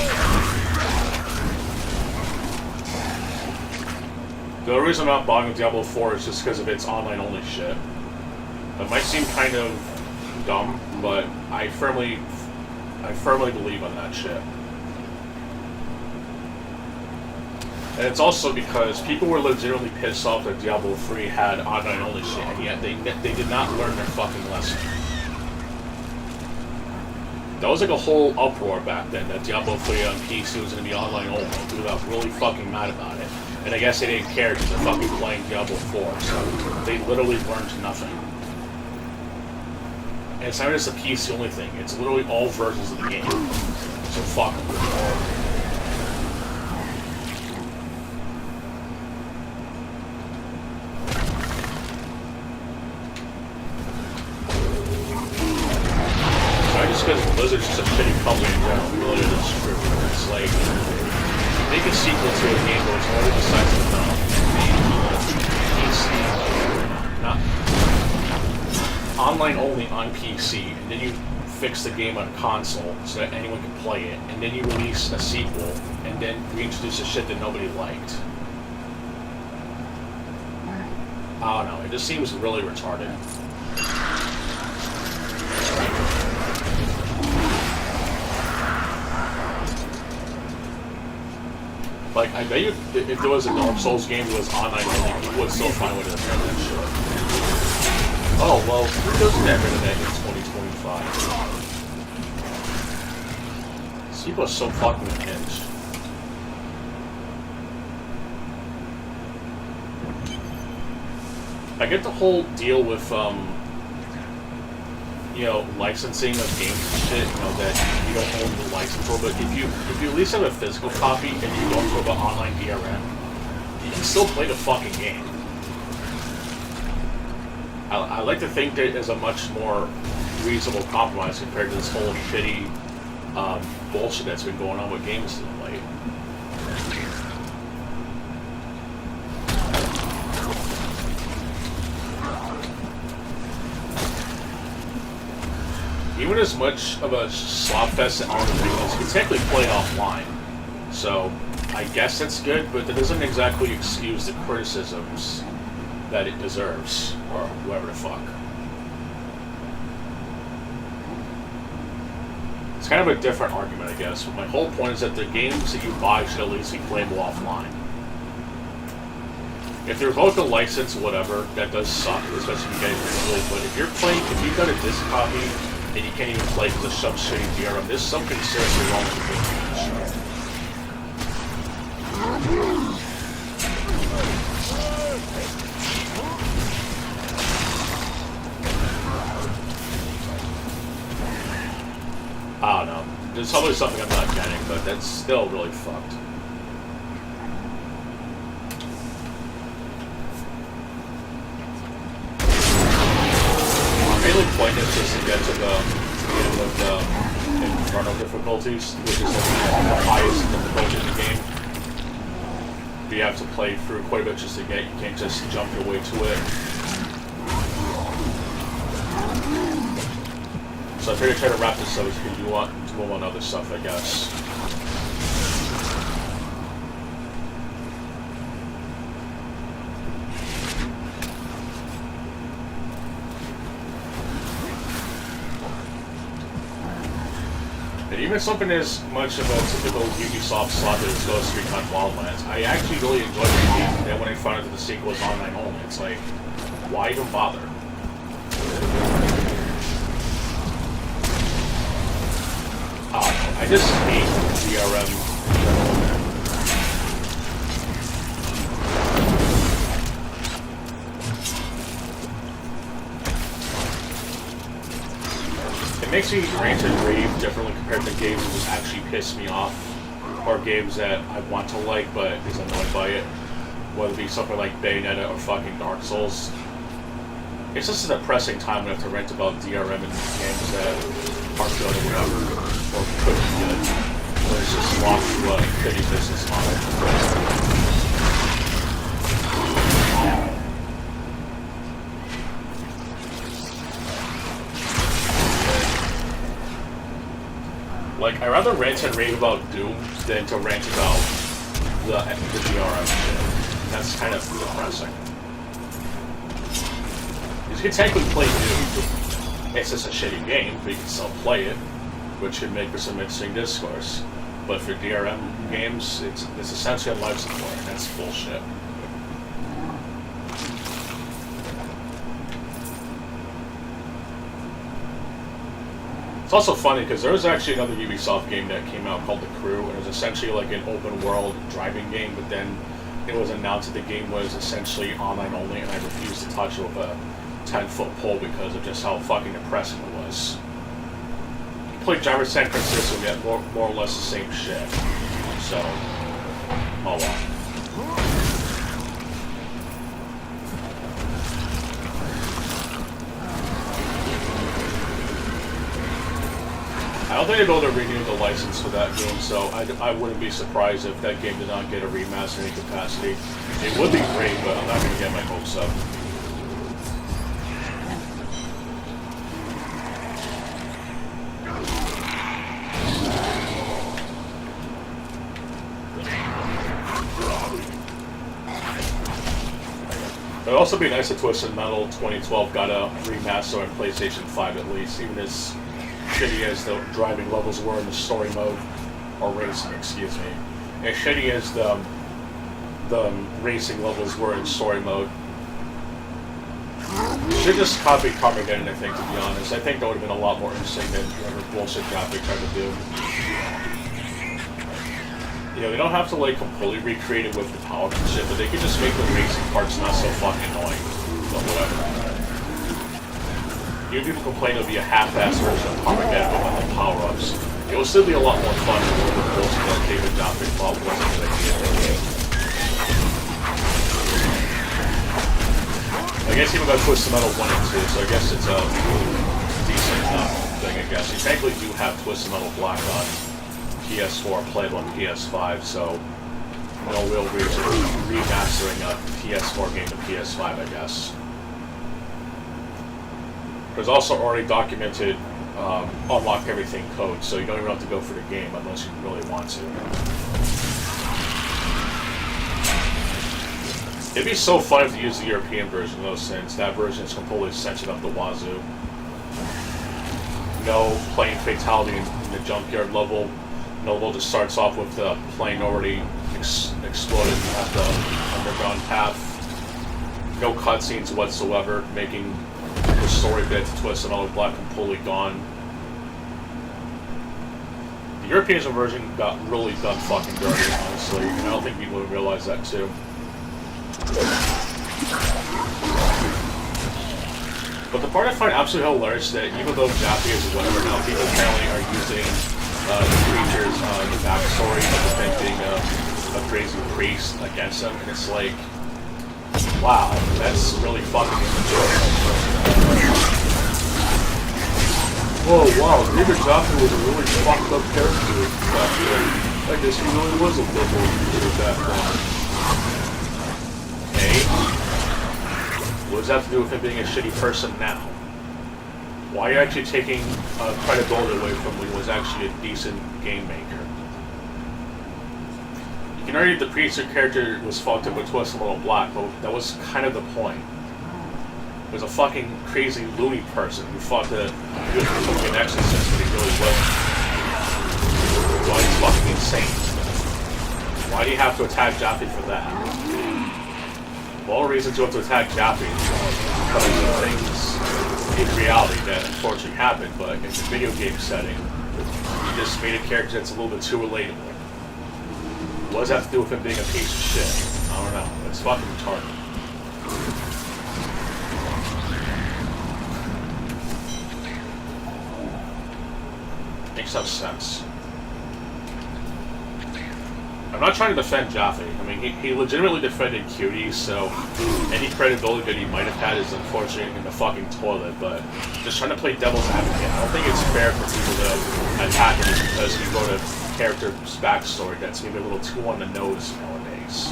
The only reason I'm not buying Diablo 4 is just because of its online-only shit. It might seem kind of dumb, but I firmly believe in that shit. And it's also because people were legitimately pissed off that Diablo 3 had online-only shit, and yet they did not learn their fucking lesson. That was like a whole uproar back then, that Diablo 3 on PC was going to be online-only. People got really fucking mad about it. And I guess they didn't care because they're fucking playing Diablo 4, so they literally learned nothing. And it's not just a PC only thing, it's literally all versions of the game. So fuck them. Just because Blizzard's just a shitty company in general, really is true. It's like, make a sequel to a game where it's already decides to not online only on PC, and then you fix the game on console so that anyone can play it, and then you release a sequel, and then reintroduce the shit that nobody liked. I don't know, it just seems really retarded. Like, I bet you, if there was a Dark Souls game that was online only, people would still find a way to repair that shit. Oh, well, who doesn't get rid of that in 2025? People are so fucking unhinged. I get the whole deal with, you know, licensing of games and shit, you know, that you don't own the license for, but if you at least have a physical copy and you don't go about online DRM, you can still play the fucking game. I like to think that it's a much more reasonable compromise compared to this whole shitty bullshit that's been going on with games of late. Even as much of a slopfest and all the things, you can technically play it offline. So, I guess that's good, but that doesn't exactly excuse the criticisms that it deserves, or whoever the fuck. It's kind of a different argument, I guess, but my whole point is that the games that you buy should at least be playable offline. If they're both a license, whatever, that does suck, especially if you get it digitally, but if you've got a disc copy, and you can't even play because of some shitty DRM. There's something seriously wrong with the game. I don't know. There's probably something I'm not getting, but that's still really fucked. Mainly playing this just to get to the end of the Inferno difficulties, which is the highest difficulty in the game. But you have to play through quite a bit just to get. You can't just jump your way to it. So I figured try to wrap this up because you want to move on other stuff, I guess. And even something as much of a typical Ubisoft slot as Ghost Recon Wildlands, I actually really enjoyed the game. And when I found out that the sequel was online only, it's like, why even bother? I just hate DRM in general. It makes me rant and rave differently compared to games that just actually piss me off, or games that I want to like but is annoyed by it. whether it be something like Bayonetta or fucking Dark Souls. It's just a depressing time we have to rant about DRM in games that aren't good or whatever, or could be good, but it's just lost to a shitty business model. Like, I'd rather rant and rave about Doom than to rant about the DRM shit. That's kind of depressing. Because you can technically play Doom. It's just a shitty game, but you can still play it, which should make for some interesting discourse. But for DRM games, it's essentially a life support, and that's bullshit. It's also funny because there was actually another Ubisoft game that came out called The Crew, and it was essentially like an open world driving game, but then it was announced that the game was essentially online only, and I refused to touch it with a 10-foot pole because of just how fucking depressing it was. You play Driver San Francisco and get more or less the same shit. So, oh well. I don't think they're going to renew the license for that game, so I wouldn't be surprised if that game did not get a remaster in any capacity. It would be great, but I'm not going to get my hopes up. It would also be nice if Twisted Metal 2012 got a remaster on PlayStation 5 at least, even as shitty as the driving levels were in the story mode, or racing, excuse me. As shitty as the racing levels were in story mode. Should just copy Carmageddon, I think, to be honest. I think that would have been a lot more interesting than whatever bullshit graphic tried to do. You know, they don't have to like completely recreate it with the power and shit, but they could just make the racing parts not so fucking annoying. But whatever. Even people complain it'll be a half-assed version of Carmageddon with like power-ups. It will still be a lot more fun than the bullshit that David Doppik thought wasn't a good idea. I guess even got Twisted Metal 1 and 2, so I guess it's a decent thing, I guess. You technically do have Twisted Metal Black on PS4, playable on PS5, so no real reason remastering a PS4 game to PS5, I guess. There's also already documented unlock everything code, so you don't even have to go for the game unless you really want to. It'd be so fun if you use the European version though, since that version is completely censored up the wazoo. No plane fatality in the junkyard level. No level just starts off with the plane already exploded at the underground path. No cutscenes whatsoever, making the story bit to Twisted Metal Black completely gone. The European version got really done fucking dirty, honestly, and I don't think people would realize that too. But the part I find absolutely hilarious is that even though Jaffy is whatever now, people apparently are using creatures in the backstory of him being a crazy priest against them, and it's like, wow, that's really fucking immature. Whoa, wow, David Jaffy was a really fucked up character back then. I guess he really was a devil at that point. What does that have to do with him being a shitty person now? Why are you actually taking credibility away from when he was actually a decent game maker? You can argue the preacher character was fucked up with Twisted Metal Black, but that was kind of the point. He was a fucking crazy loony person who thought that he was fucking exorcist, but he really wasn't. Why he's fucking insane? Why do you have to attack Jaffe for that? Well, reasons you have to attack Jaffe because of things in reality that unfortunately happened, but in the video game setting, you just made a character that's a little bit too relatable. What does that have to do with him being a piece of shit? I don't know. It's fucking retarded. Makes no sense. I'm not trying to defend Jaffe. I mean, he legitimately defended Cutie, so any credibility that he might have had is unfortunate in the fucking toilet, but just trying to play devil's advocate. I don't think it's fair for people to attack him because he wrote a character's backstory that's maybe a little too on the nose nowadays.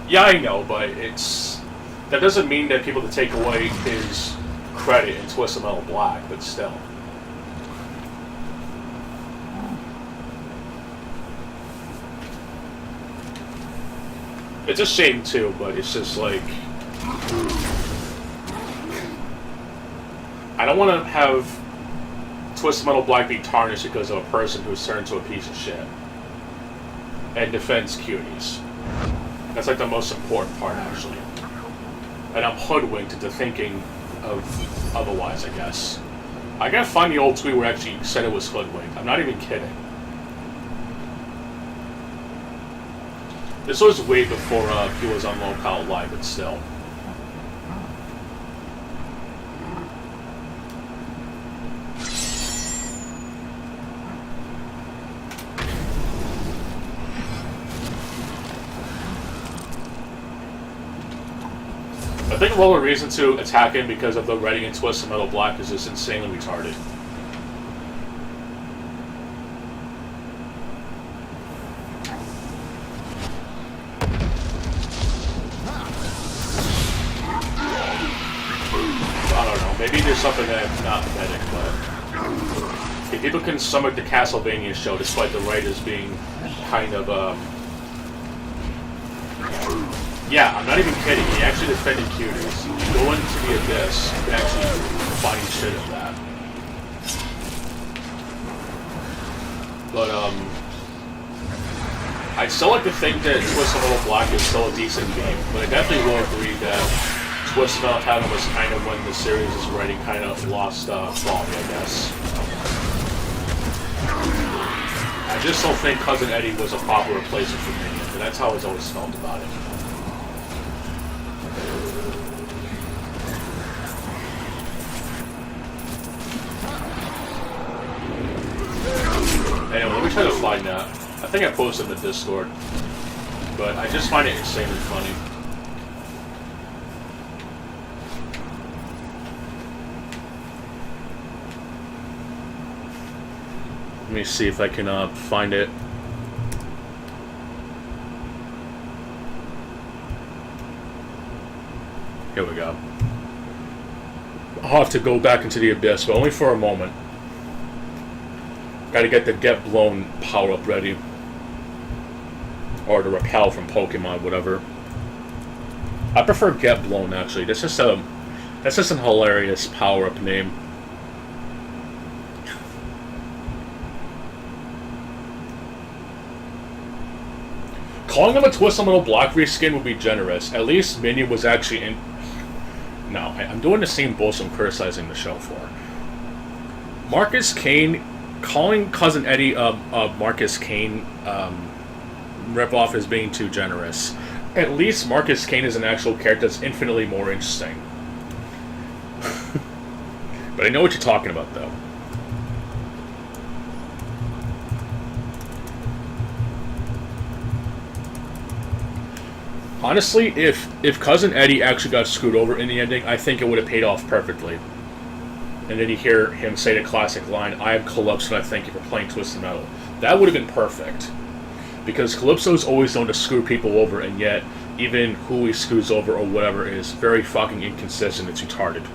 Yeah, I know, but that doesn't mean that people to take away his credit in Twisted Metal Black, but still. It's a shame too, but it's just like I don't want to have Twisted Metal Black be tarnished because of a person who's turned into a piece of shit and defends cuties. That's like the most important part, actually. And I'm hoodwinked into thinking of otherwise, I guess. I gotta find the old tweet where it actually said it was hoodwinked. I'm not even kidding. This was way before he was on Locale Live, but still. I think the reason to attack him because of the writing in Twisted Metal Black is just insanely retarded. Maybe there's something that's not pathetic, but if people can stomach the Castlevania show despite the writers being kind of, yeah, I'm not even kidding. He actually defended cuties. You go into the abyss and actually find shit of that. But, I'd still like to think that Twisted Metal Black is still a decent game, but I definitely will agree that Twisted Metal Heaven was kind of when the series' writing kind of lost quality, I guess. I just don't think Cousin Eddie was a proper replacement for Minion, but that's how I've always felt about it. Anyway, let me try to find that. I think I posted in the Discord, but I just find it insanely funny. Let me see if I can find it. Here we go. I'll have to go back into the abyss, but only for a moment. Gotta get the Get Blown power-up ready. Or the Repel from Pokemon, whatever. I prefer Get Blown, actually. That's just a hilarious power-up name. Calling him a Twisted Metal Black reskin would be generous. At least Minion was actually in... No, I'm doing the same bullshit I'm criticizing the show for. Marcus Kane... Calling Cousin Eddie a Marcus Kane ripoff as being too generous. At least Marcus Kane is an actual character that's infinitely more interesting. But I know what you're talking about, though. Honestly, if Cousin Eddie actually got screwed over in the ending, I think it would have paid off perfectly. And then you hear him say the classic line, "I am Calypso and I thank you for playing Twisted Metal." That would have been perfect. Because Calypso's always known to screw people over, and yet, even who he screws over or whatever is very fucking inconsistent. It's retarded.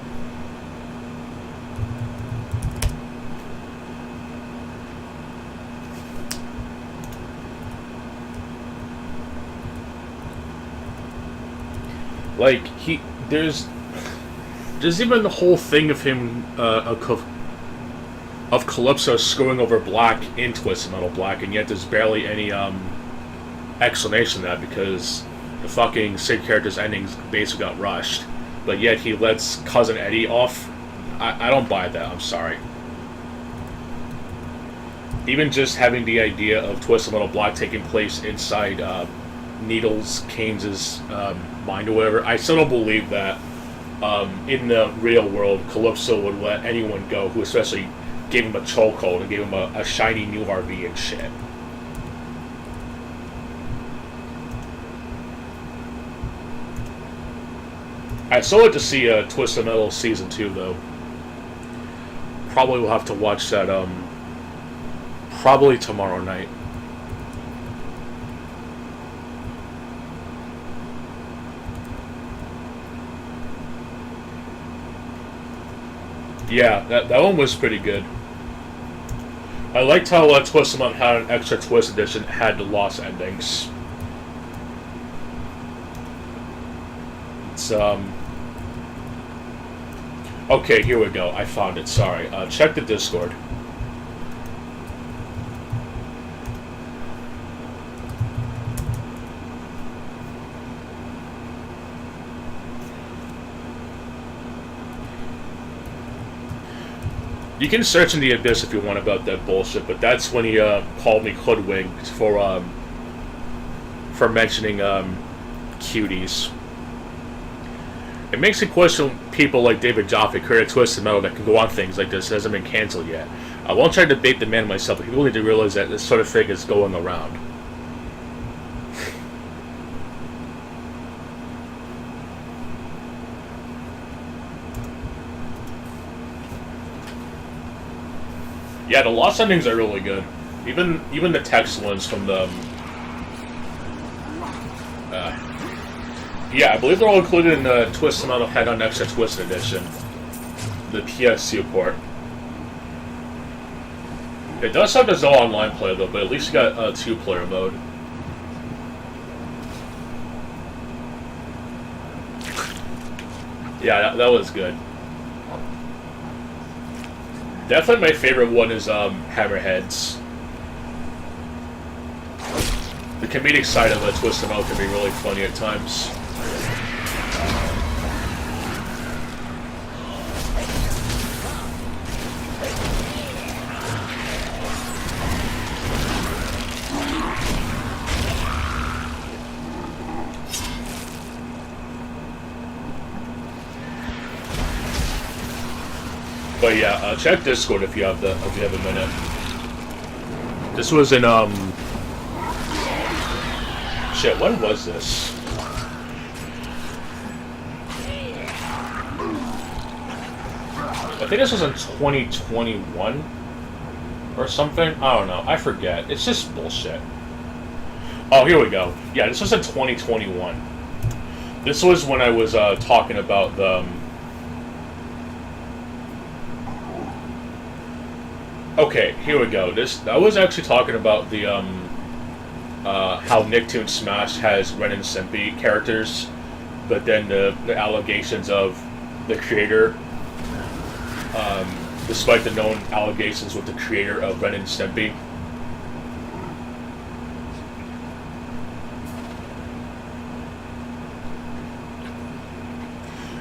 Like, there's even the whole thing of him, of Calypso screwing over Black in Twisted Metal Black, and yet there's barely any, explanation of that, because the fucking Sid character's endings basically got rushed. But yet he lets Cousin Eddie off. I don't buy that, I'm sorry. Even just having the idea of Twisted Metal Black taking place inside, Needles, Keynes' mind or whatever, I still don't believe that in the real world Calypso would let anyone go who especially gave him a chokehold and gave him a shiny new RV and shit. I'd still like to see Twisted Metal Season 2, though. Probably will have to watch that, probably tomorrow night. Yeah, that one was pretty good. I liked how Twisted Metal had an extra twist edition, had the lost endings. It's, okay, here we go. I found it. Sorry. Check the Discord. You can search in the Abyss if you want about that bullshit, but that's when he called me hoodwinked for mentioning cuties. It makes me question people like David Jaffe, creator of Twisted Metal, that can go on things like this. It hasn't been cancelled yet. I won't try to debate the man myself, but people need to realize that this sort of thing is going around. Yeah, the lost endings are really good. Even the text ones from the... yeah, I believe they're all included in the Twisted Metal Head-On Extra Twisted Edition. The PSU port. It does have there's no online play, though, but at least you got a 2-player mode. Yeah, that was good. Definitely my favorite one is Hammerheads. The comedic side of Twisted Metal can be really funny at times. But yeah, check Discord if you have a minute. This was in shit, when was this? I think this was in 2021 or something. I don't know. I forget. It's just bullshit. Oh, here we go. Yeah, this was in 2021. This was when I was talking about the. Okay, here we go. I was actually talking about the how Nicktoon Smash has Ren and Stimpy characters, but then the allegations of the creator, despite the known allegations with the creator of Ren and Stimpy.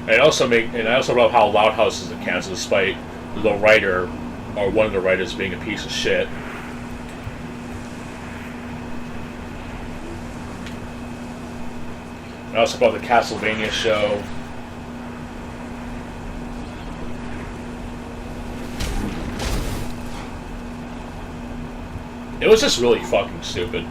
And I also wrote how Loud House is a cancel despite the writer, or one of the writers, being a piece of shit. And also about the Castlevania show. It was just really fucking stupid.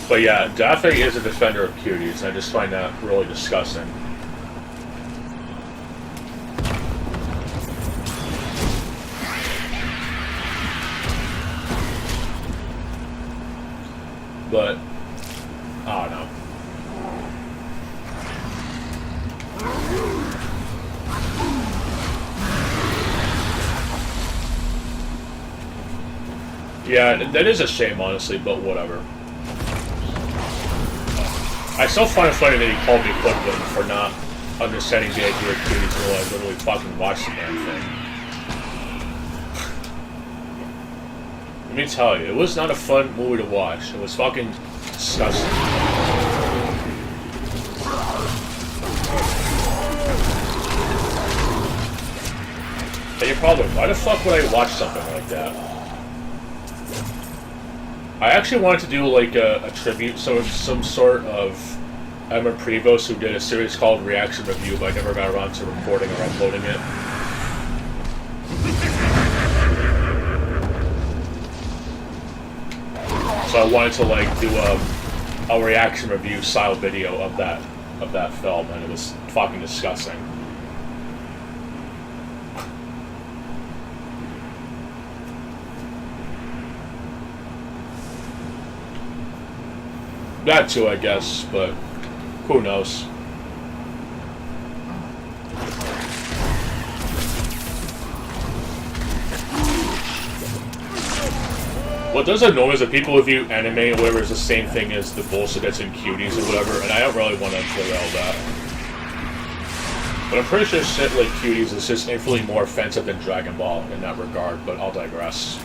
But yeah, Daffy is a defender of cuties, and I just find that really disgusting. But I don't know. Yeah, that is a shame, honestly, but whatever. I still find it funny that he called me hoodwinked for not understanding the idea of cuties until I literally fucking watched the damn thing. Let me tell you, it was not a fun movie to watch. It was fucking disgusting. And you're probably, why the fuck would I watch something like that? I actually wanted to do like a tribute, some sort of Emma Prevost, who did a series called Reaction Review, but I never got around to recording or uploading it. So I wanted to like do a reaction review style video of that film, and it was fucking disgusting. That too, I guess, but who knows? What does annoy me is that people view anime or whatever is the same thing as the bullshit that's in cuties or whatever, and I don't really want to derail that. But I'm pretty sure shit like cuties is just infinitely more offensive than Dragon Ball in that regard, but I'll digress.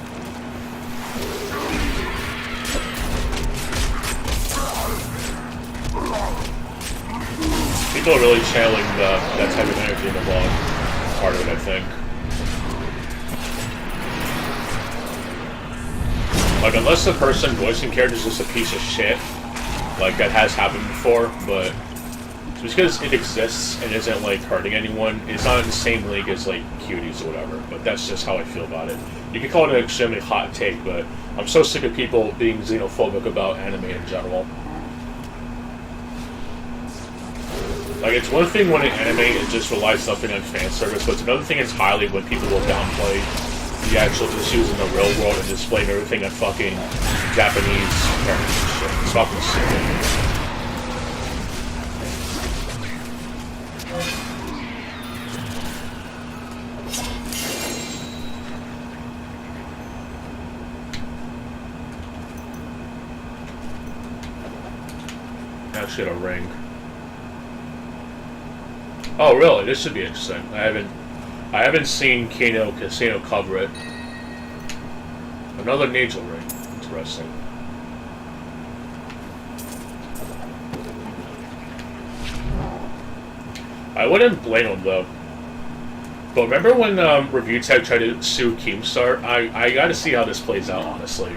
People are really channeling that type of energy in the blog. Part of it, I think. Like, unless the person voicing character is just a piece of shit, like, that has happened before, but just because it exists and isn't, like, hurting anyone, it's not in the same league as, like, cuties or whatever, but that's just how I feel about it. You can call it an extremely hot take, but I'm so sick of people being xenophobic about anime in general. Like, it's one thing when an anime just relies something on fan service, but it's another thing entirely when people will downplay the actual issues in the real world and display everything on fucking Japanese characters and shit. It's fucking stupid. Actually, a ring. Oh, really? This should be interesting. I haven't seen Kano Casino cover it. Another Nagel ring. Interesting. I wouldn't blame him though. But remember when Review Tech tried to sue Keemstar? I gotta see how this plays out, honestly.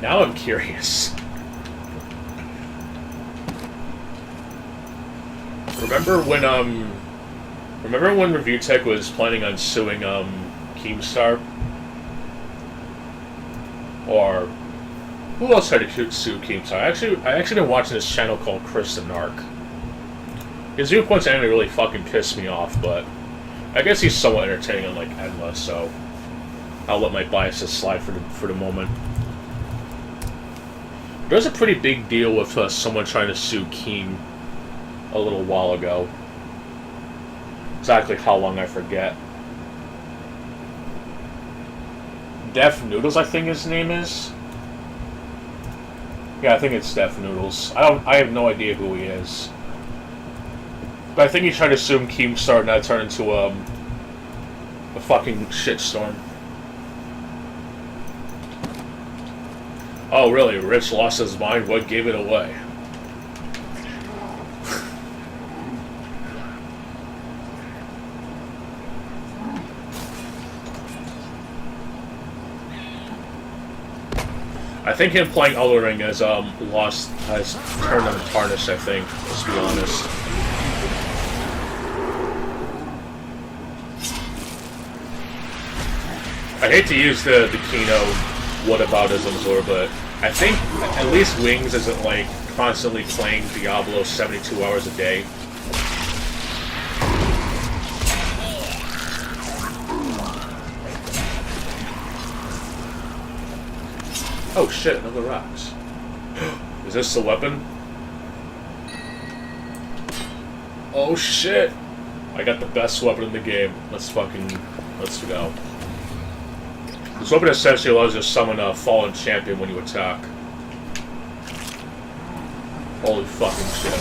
Now I'm curious. Remember when Review Tech was planning on suing Keemstar? Or who else tried to sue Keemstar? I actually been watching this channel called Chris the Narc. His viewpoints anime really fucking pissed me off, but I guess he's somewhat entertaining on like Endless, so I'll let my biases slide for the moment. There's a pretty big deal with someone trying to sue Keem a little while ago. Exactly how long I forget. Def Noodles, I think his name is. Yeah, I think it's Def Noodles. I have no idea who he is. But I think he tried to sue Keemstar and that turned into a fucking shitstorm. Oh really? Rich lost his mind? What gave it away? I think him playing Elden Ring has turned him tarnished, I think, let's be honest. I hate to use the Kino whataboutisms, but I think at least Wings isn't like constantly playing Diablo 72 hours a day. Oh shit, another rocks. Is this the weapon? Oh shit! I got the best weapon in the game. Let's go. This weapon essentially allows you to summon a fallen champion when you attack. Holy fucking shit.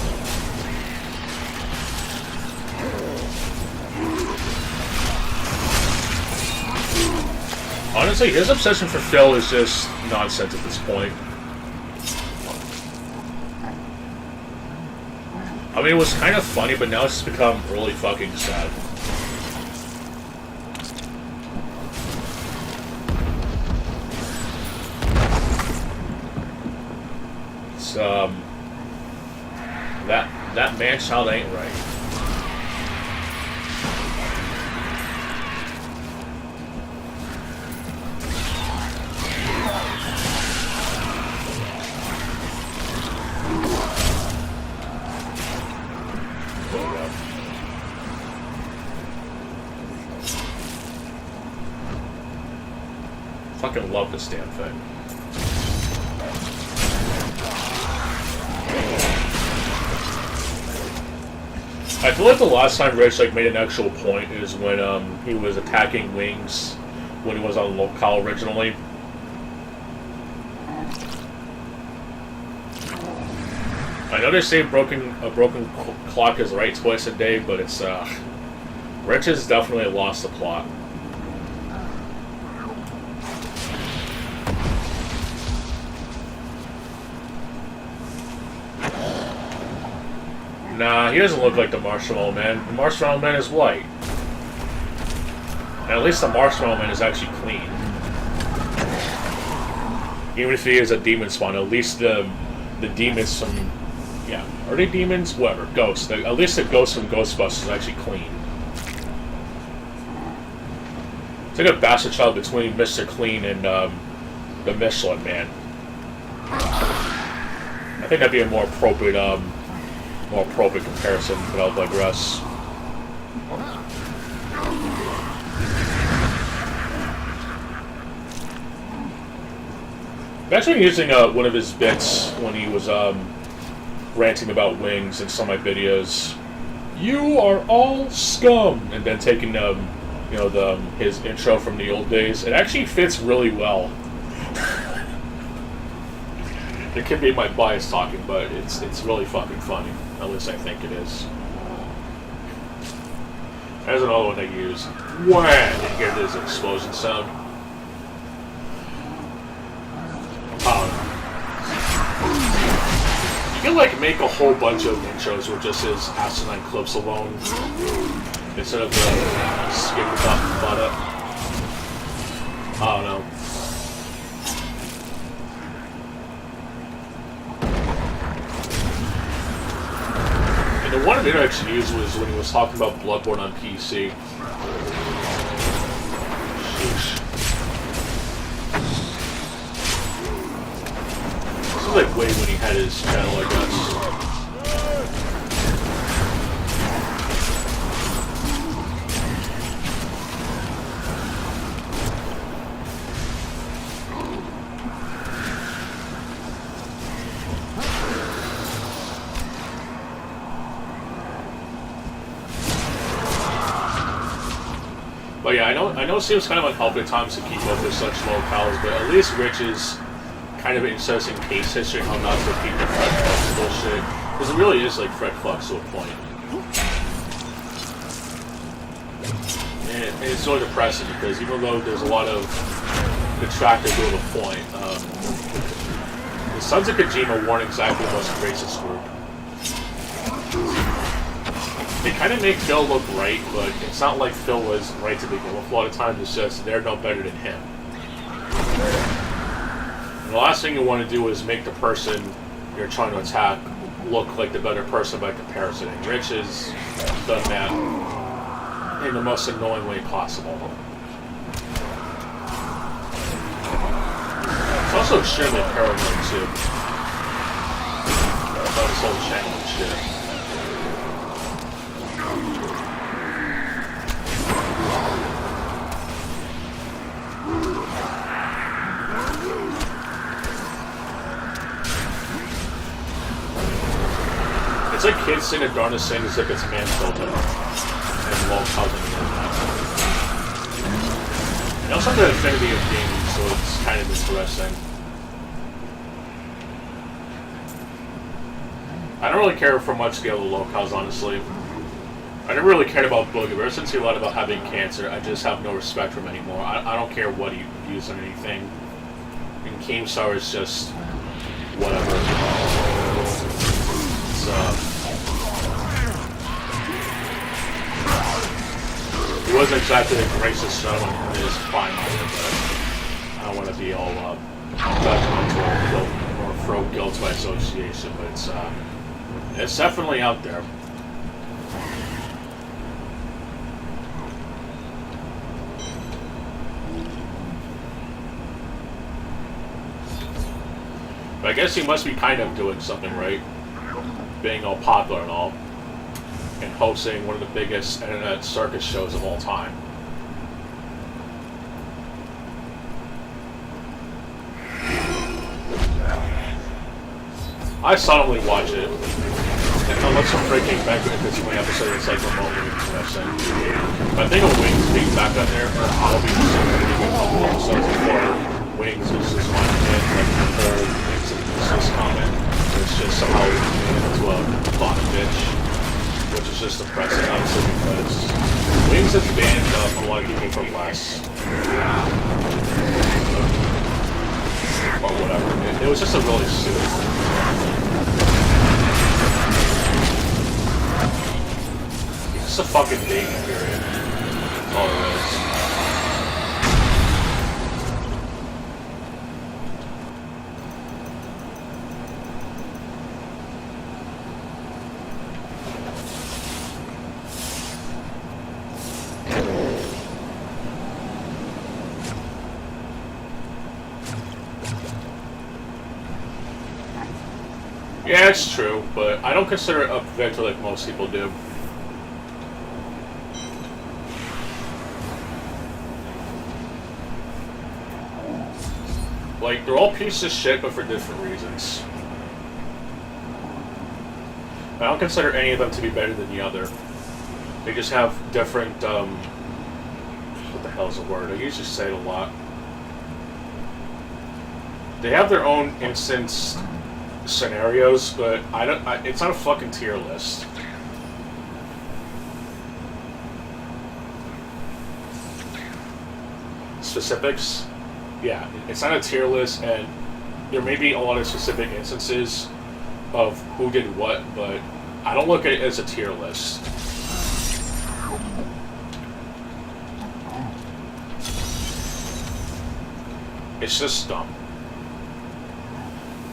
Honestly, his obsession for Phil is just nonsense at this point. I mean, it was kind of funny, but now it's become really fucking sad. It's, That man-child ain't right. There we go. Fucking love this damn thing. I feel like the last time Rich like made an actual point is when he was attacking Wings when he was on Locale originally. I know they say a broken clock is right twice a day, but it's Rich has definitely lost the plot. Nah, he doesn't look like the Marshmallow Man. The Marshmallow Man is white. And at least the Marshmallow Man is actually clean. Even if he is a demon spawn, at least the demons from... Yeah, are they demons? Whatever, ghosts. At least the ghost from Ghostbusters is actually clean. It's like a bastard child between Mr. Clean and the Michelin Man. I think that'd be a more appropriate comparison, but I'll digress. I'm actually using one of his bits when he was ranting about Wings in some of my videos. You are all scum, and then taking his intro from the old days. It actually fits really well. It could be my bias talking, but it's really fucking funny. At least I think it is. There's another one they use. When you hear this explosion sound. You can like make a whole bunch of intros with just his asinine clips alone, instead of skip the top about it. I don't know. The one I did actually use was when he was talking about Bloodborne on PC. Sheesh. This is like way when he had his channel, I guess. But yeah, I know it seems kind of unhealthy at times to keep up with such low calories, but at least Rich is kind of incessant case history how not to repeat the Fred Flux bullshit. Because it really is like Fred Flux to a point. And it's so depressing because even though there's a lot of detractors to the point, the Sons of Kojima weren't exactly the most racist group. They kind of make Phil look right, but it's not like Phil was right to begin with. A lot of times it's just they're no better than him. And the last thing you want to do is make the person you're trying to attack look like the better person by comparison. And Rich has done that in the most annoying way possible. It's also extremely paranoid too. About his whole channel and shit. It's like kids saying a darndest thing as if it's man-children. And lol cousin and that. They also have the affinity of gaming, so it's kind of interesting. I don't really care for much the other locals, honestly. I never really cared about Boogie, but ever since he lied about having cancer, I just have no respect for him anymore. I don't care what he used on anything. And Keemstar is just whatever. He wasn't exactly the greatest gentleman in his prime either, but I don't want to be all judgmental or throw guilt by association, but it's It's definitely out there. But I guess he must be kind of doing something right, being all popular and all, and hosting one of the biggest internet circus shows of all time. I solemnly watch it. Unless I'm freaking back if it's my episode, it's like remotely interesting. But I think of Wings being back on there, or I'll be pretty good couple episodes before Wings is just one in, like the whole Wings and Useless comment. It's just somehow made into a bot bitch, which is just depressing, honestly, because Wings has banned a lot of people for less. Or whatever. It was just a really stupid thing. It's a fucking dating period. That's all it is. Yeah, it's true, but I don't consider it a vector like most people do. Like, they're all pieces of shit, but for different reasons. I don't consider any of them to be better than the other. They just have different, what the hell is the word? I usually say it a lot. They have their own instance scenarios, but it's not a fucking tier list. Specifics? Yeah, it's not a tier list, and there may be a lot of specific instances of who did what, but I don't look at it as a tier list. It's just dumb.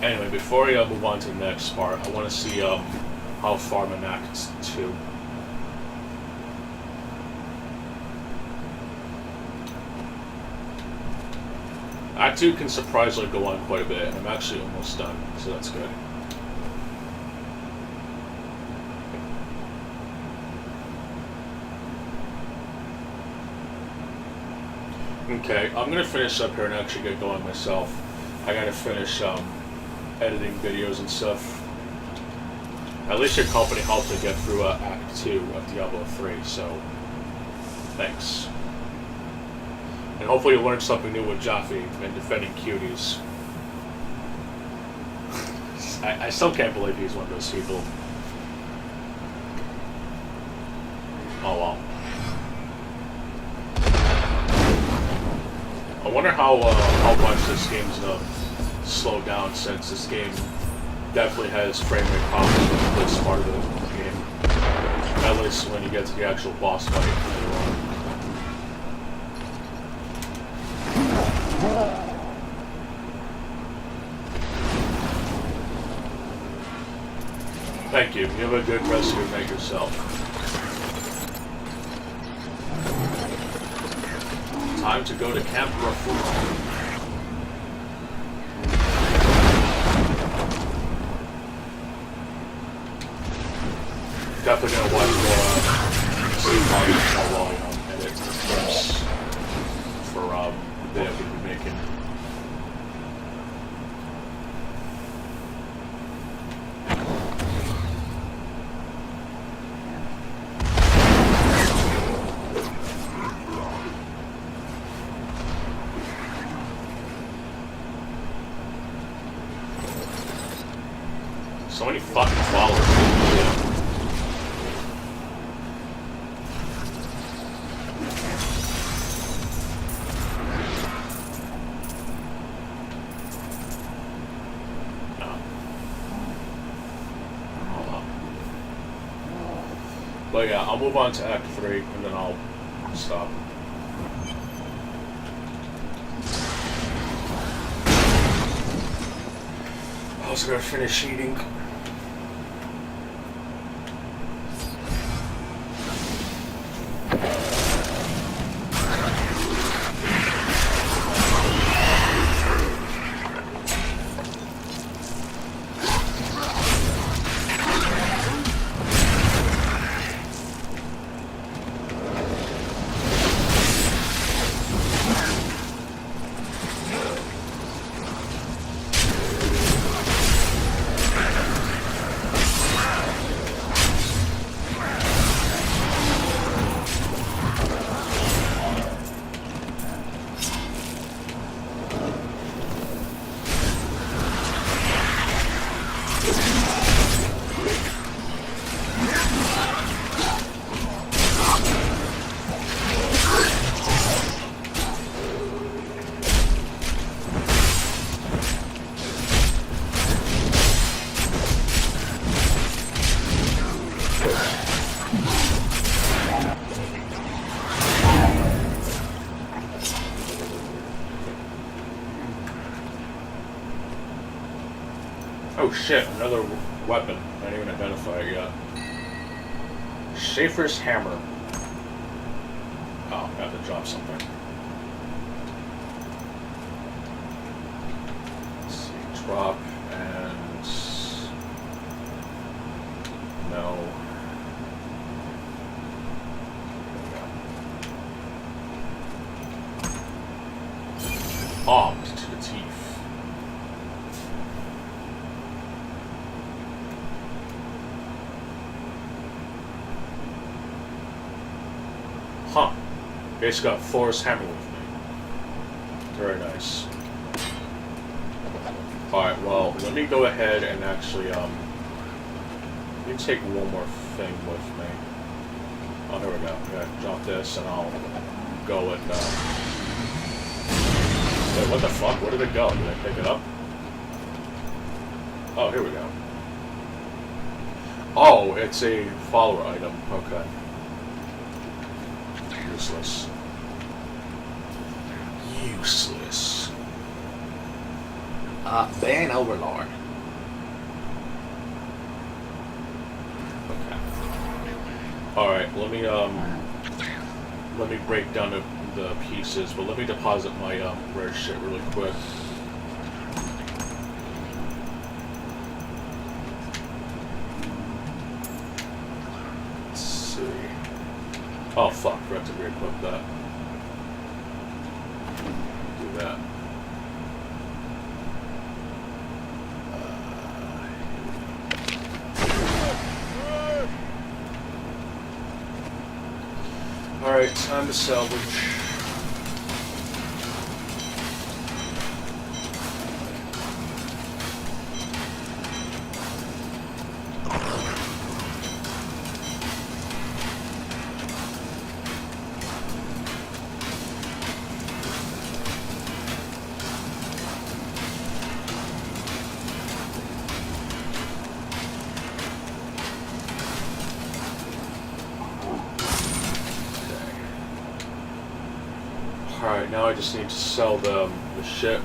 Anyway, before we move on to the next part, I want to see how far I'm in Act 2. Act 2 can surprisingly go on quite a bit, and I'm actually almost done, so that's good. Okay, I'm going to finish up here and actually get going myself. I got to finish editing videos and stuff. At least your company helped me get through Act 2 of Diablo 3, so thanks. And hopefully you learned something new with Jaffe and defending cuties. I still can't believe he's one of those people. Oh well. I wonder how much this game's slowed down, since this game definitely has frame rate problems with this part of the game. At least when you get to the actual boss fight later on. Thank you. You have a good rest of your night yourself. Time to go to Camp Rafu. Definitely gonna watch more Steve Harvey while I edit the clips for the video we'll be making. So many fucking followers. But yeah, I'll move on to Act 3 and then I'll stop. I also gotta finish eating. Oh shit, another weapon. I didn't even identify it yet. Schaefer's hammer. Oh, I have to drop something. Let's see, drop and... No. Armed to the teeth. Huh. Basically got Thor's hammer with me. Very nice. Alright, well, let me go ahead and actually, let me take one more thing with me. Oh, there we go. Yeah, drop this and I'll go and, wait, what the fuck? Where did it go? Did I pick it up? Oh, here we go. Oh, it's a follower item. Okay. Useless. Useless. Ban Overlord. Okay. Alright, let me break down the pieces, but let me deposit my rare shit really quick. Let's see. Oh fuck, forgot to re-equip that. Do that. Alright, time to salvage. Alright, now I just need to sell the shit.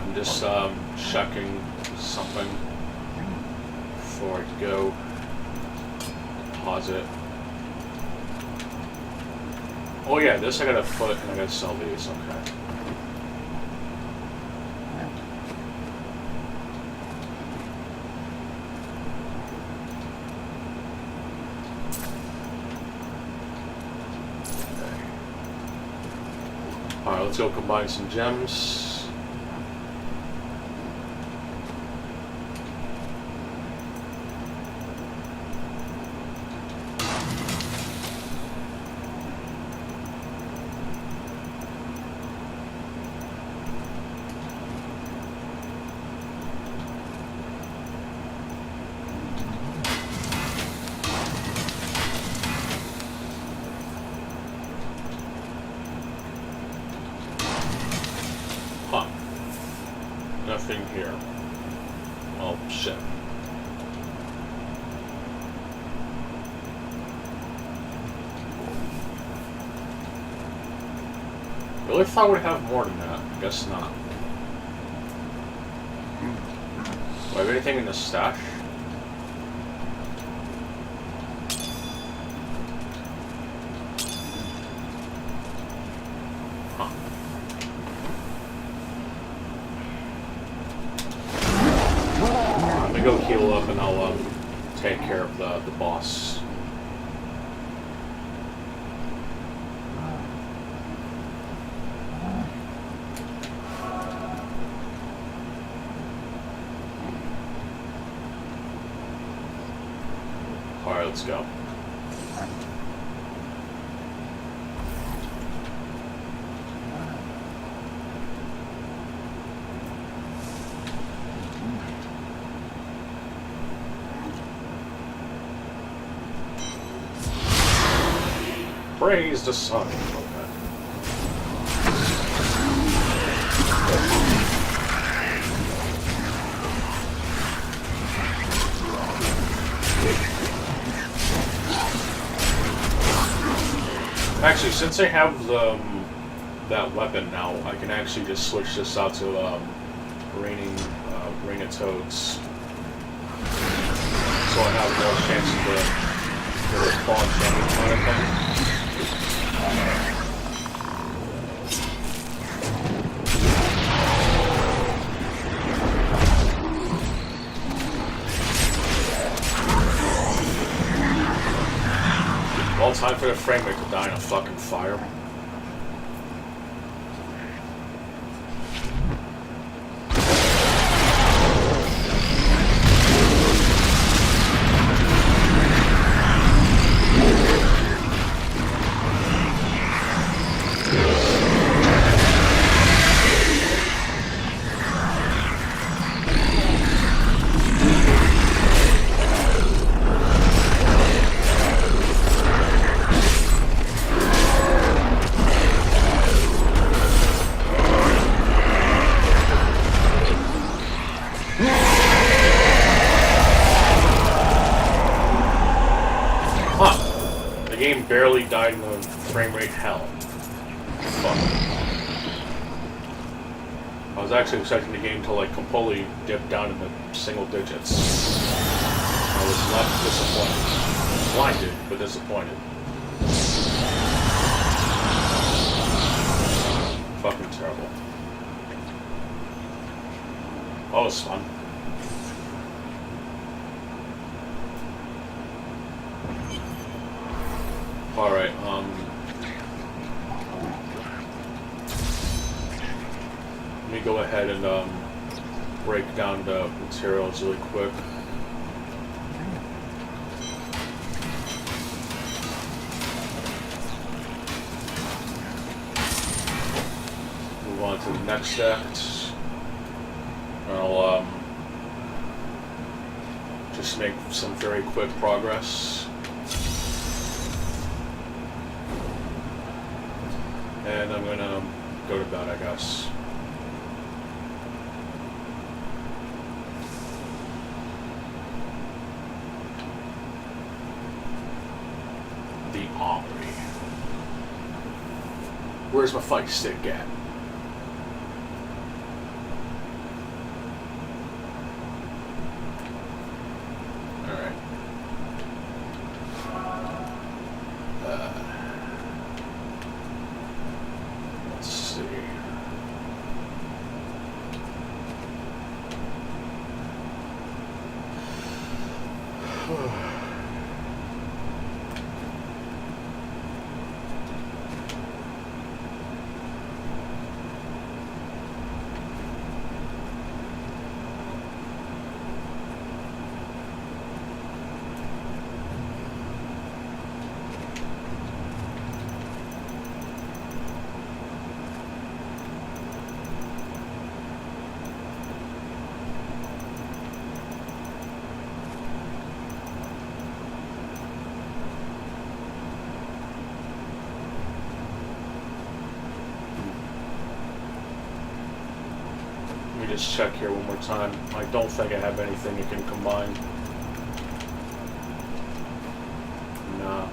I'm just checking something before I go. Deposit. Oh yeah, this I gotta put and I gotta sell these, okay. Alright, let's go combine some gems. Huh. Nothing here. Oh, shit. Really thought we'd have more than that. I guess not. Do I have anything in the stash? Let me go heal up and I'll take care of the boss. let's go. Praise the sun. Actually, since I have that weapon now, I can actually just switch this out to Ring of Toads. So I have more chances to fall damage kind of thing. All time for the frame rate to die in a fucking fire. Barely died in the frame rate hell. Fuck. I was actually expecting the game to like completely dip down in the single digits. I was left disappointed. Blinded, but disappointed. Fucking terrible. Oh, it was fun. Alright, let me go ahead and break down the materials really quick. Move on to the next act. I'll just make some very quick progress. And I'm gonna go to bed, I guess. The Armory. Where's my fight stick at? Alright. Let's see. Just check here one more time. I don't think I have anything you can combine. Nah.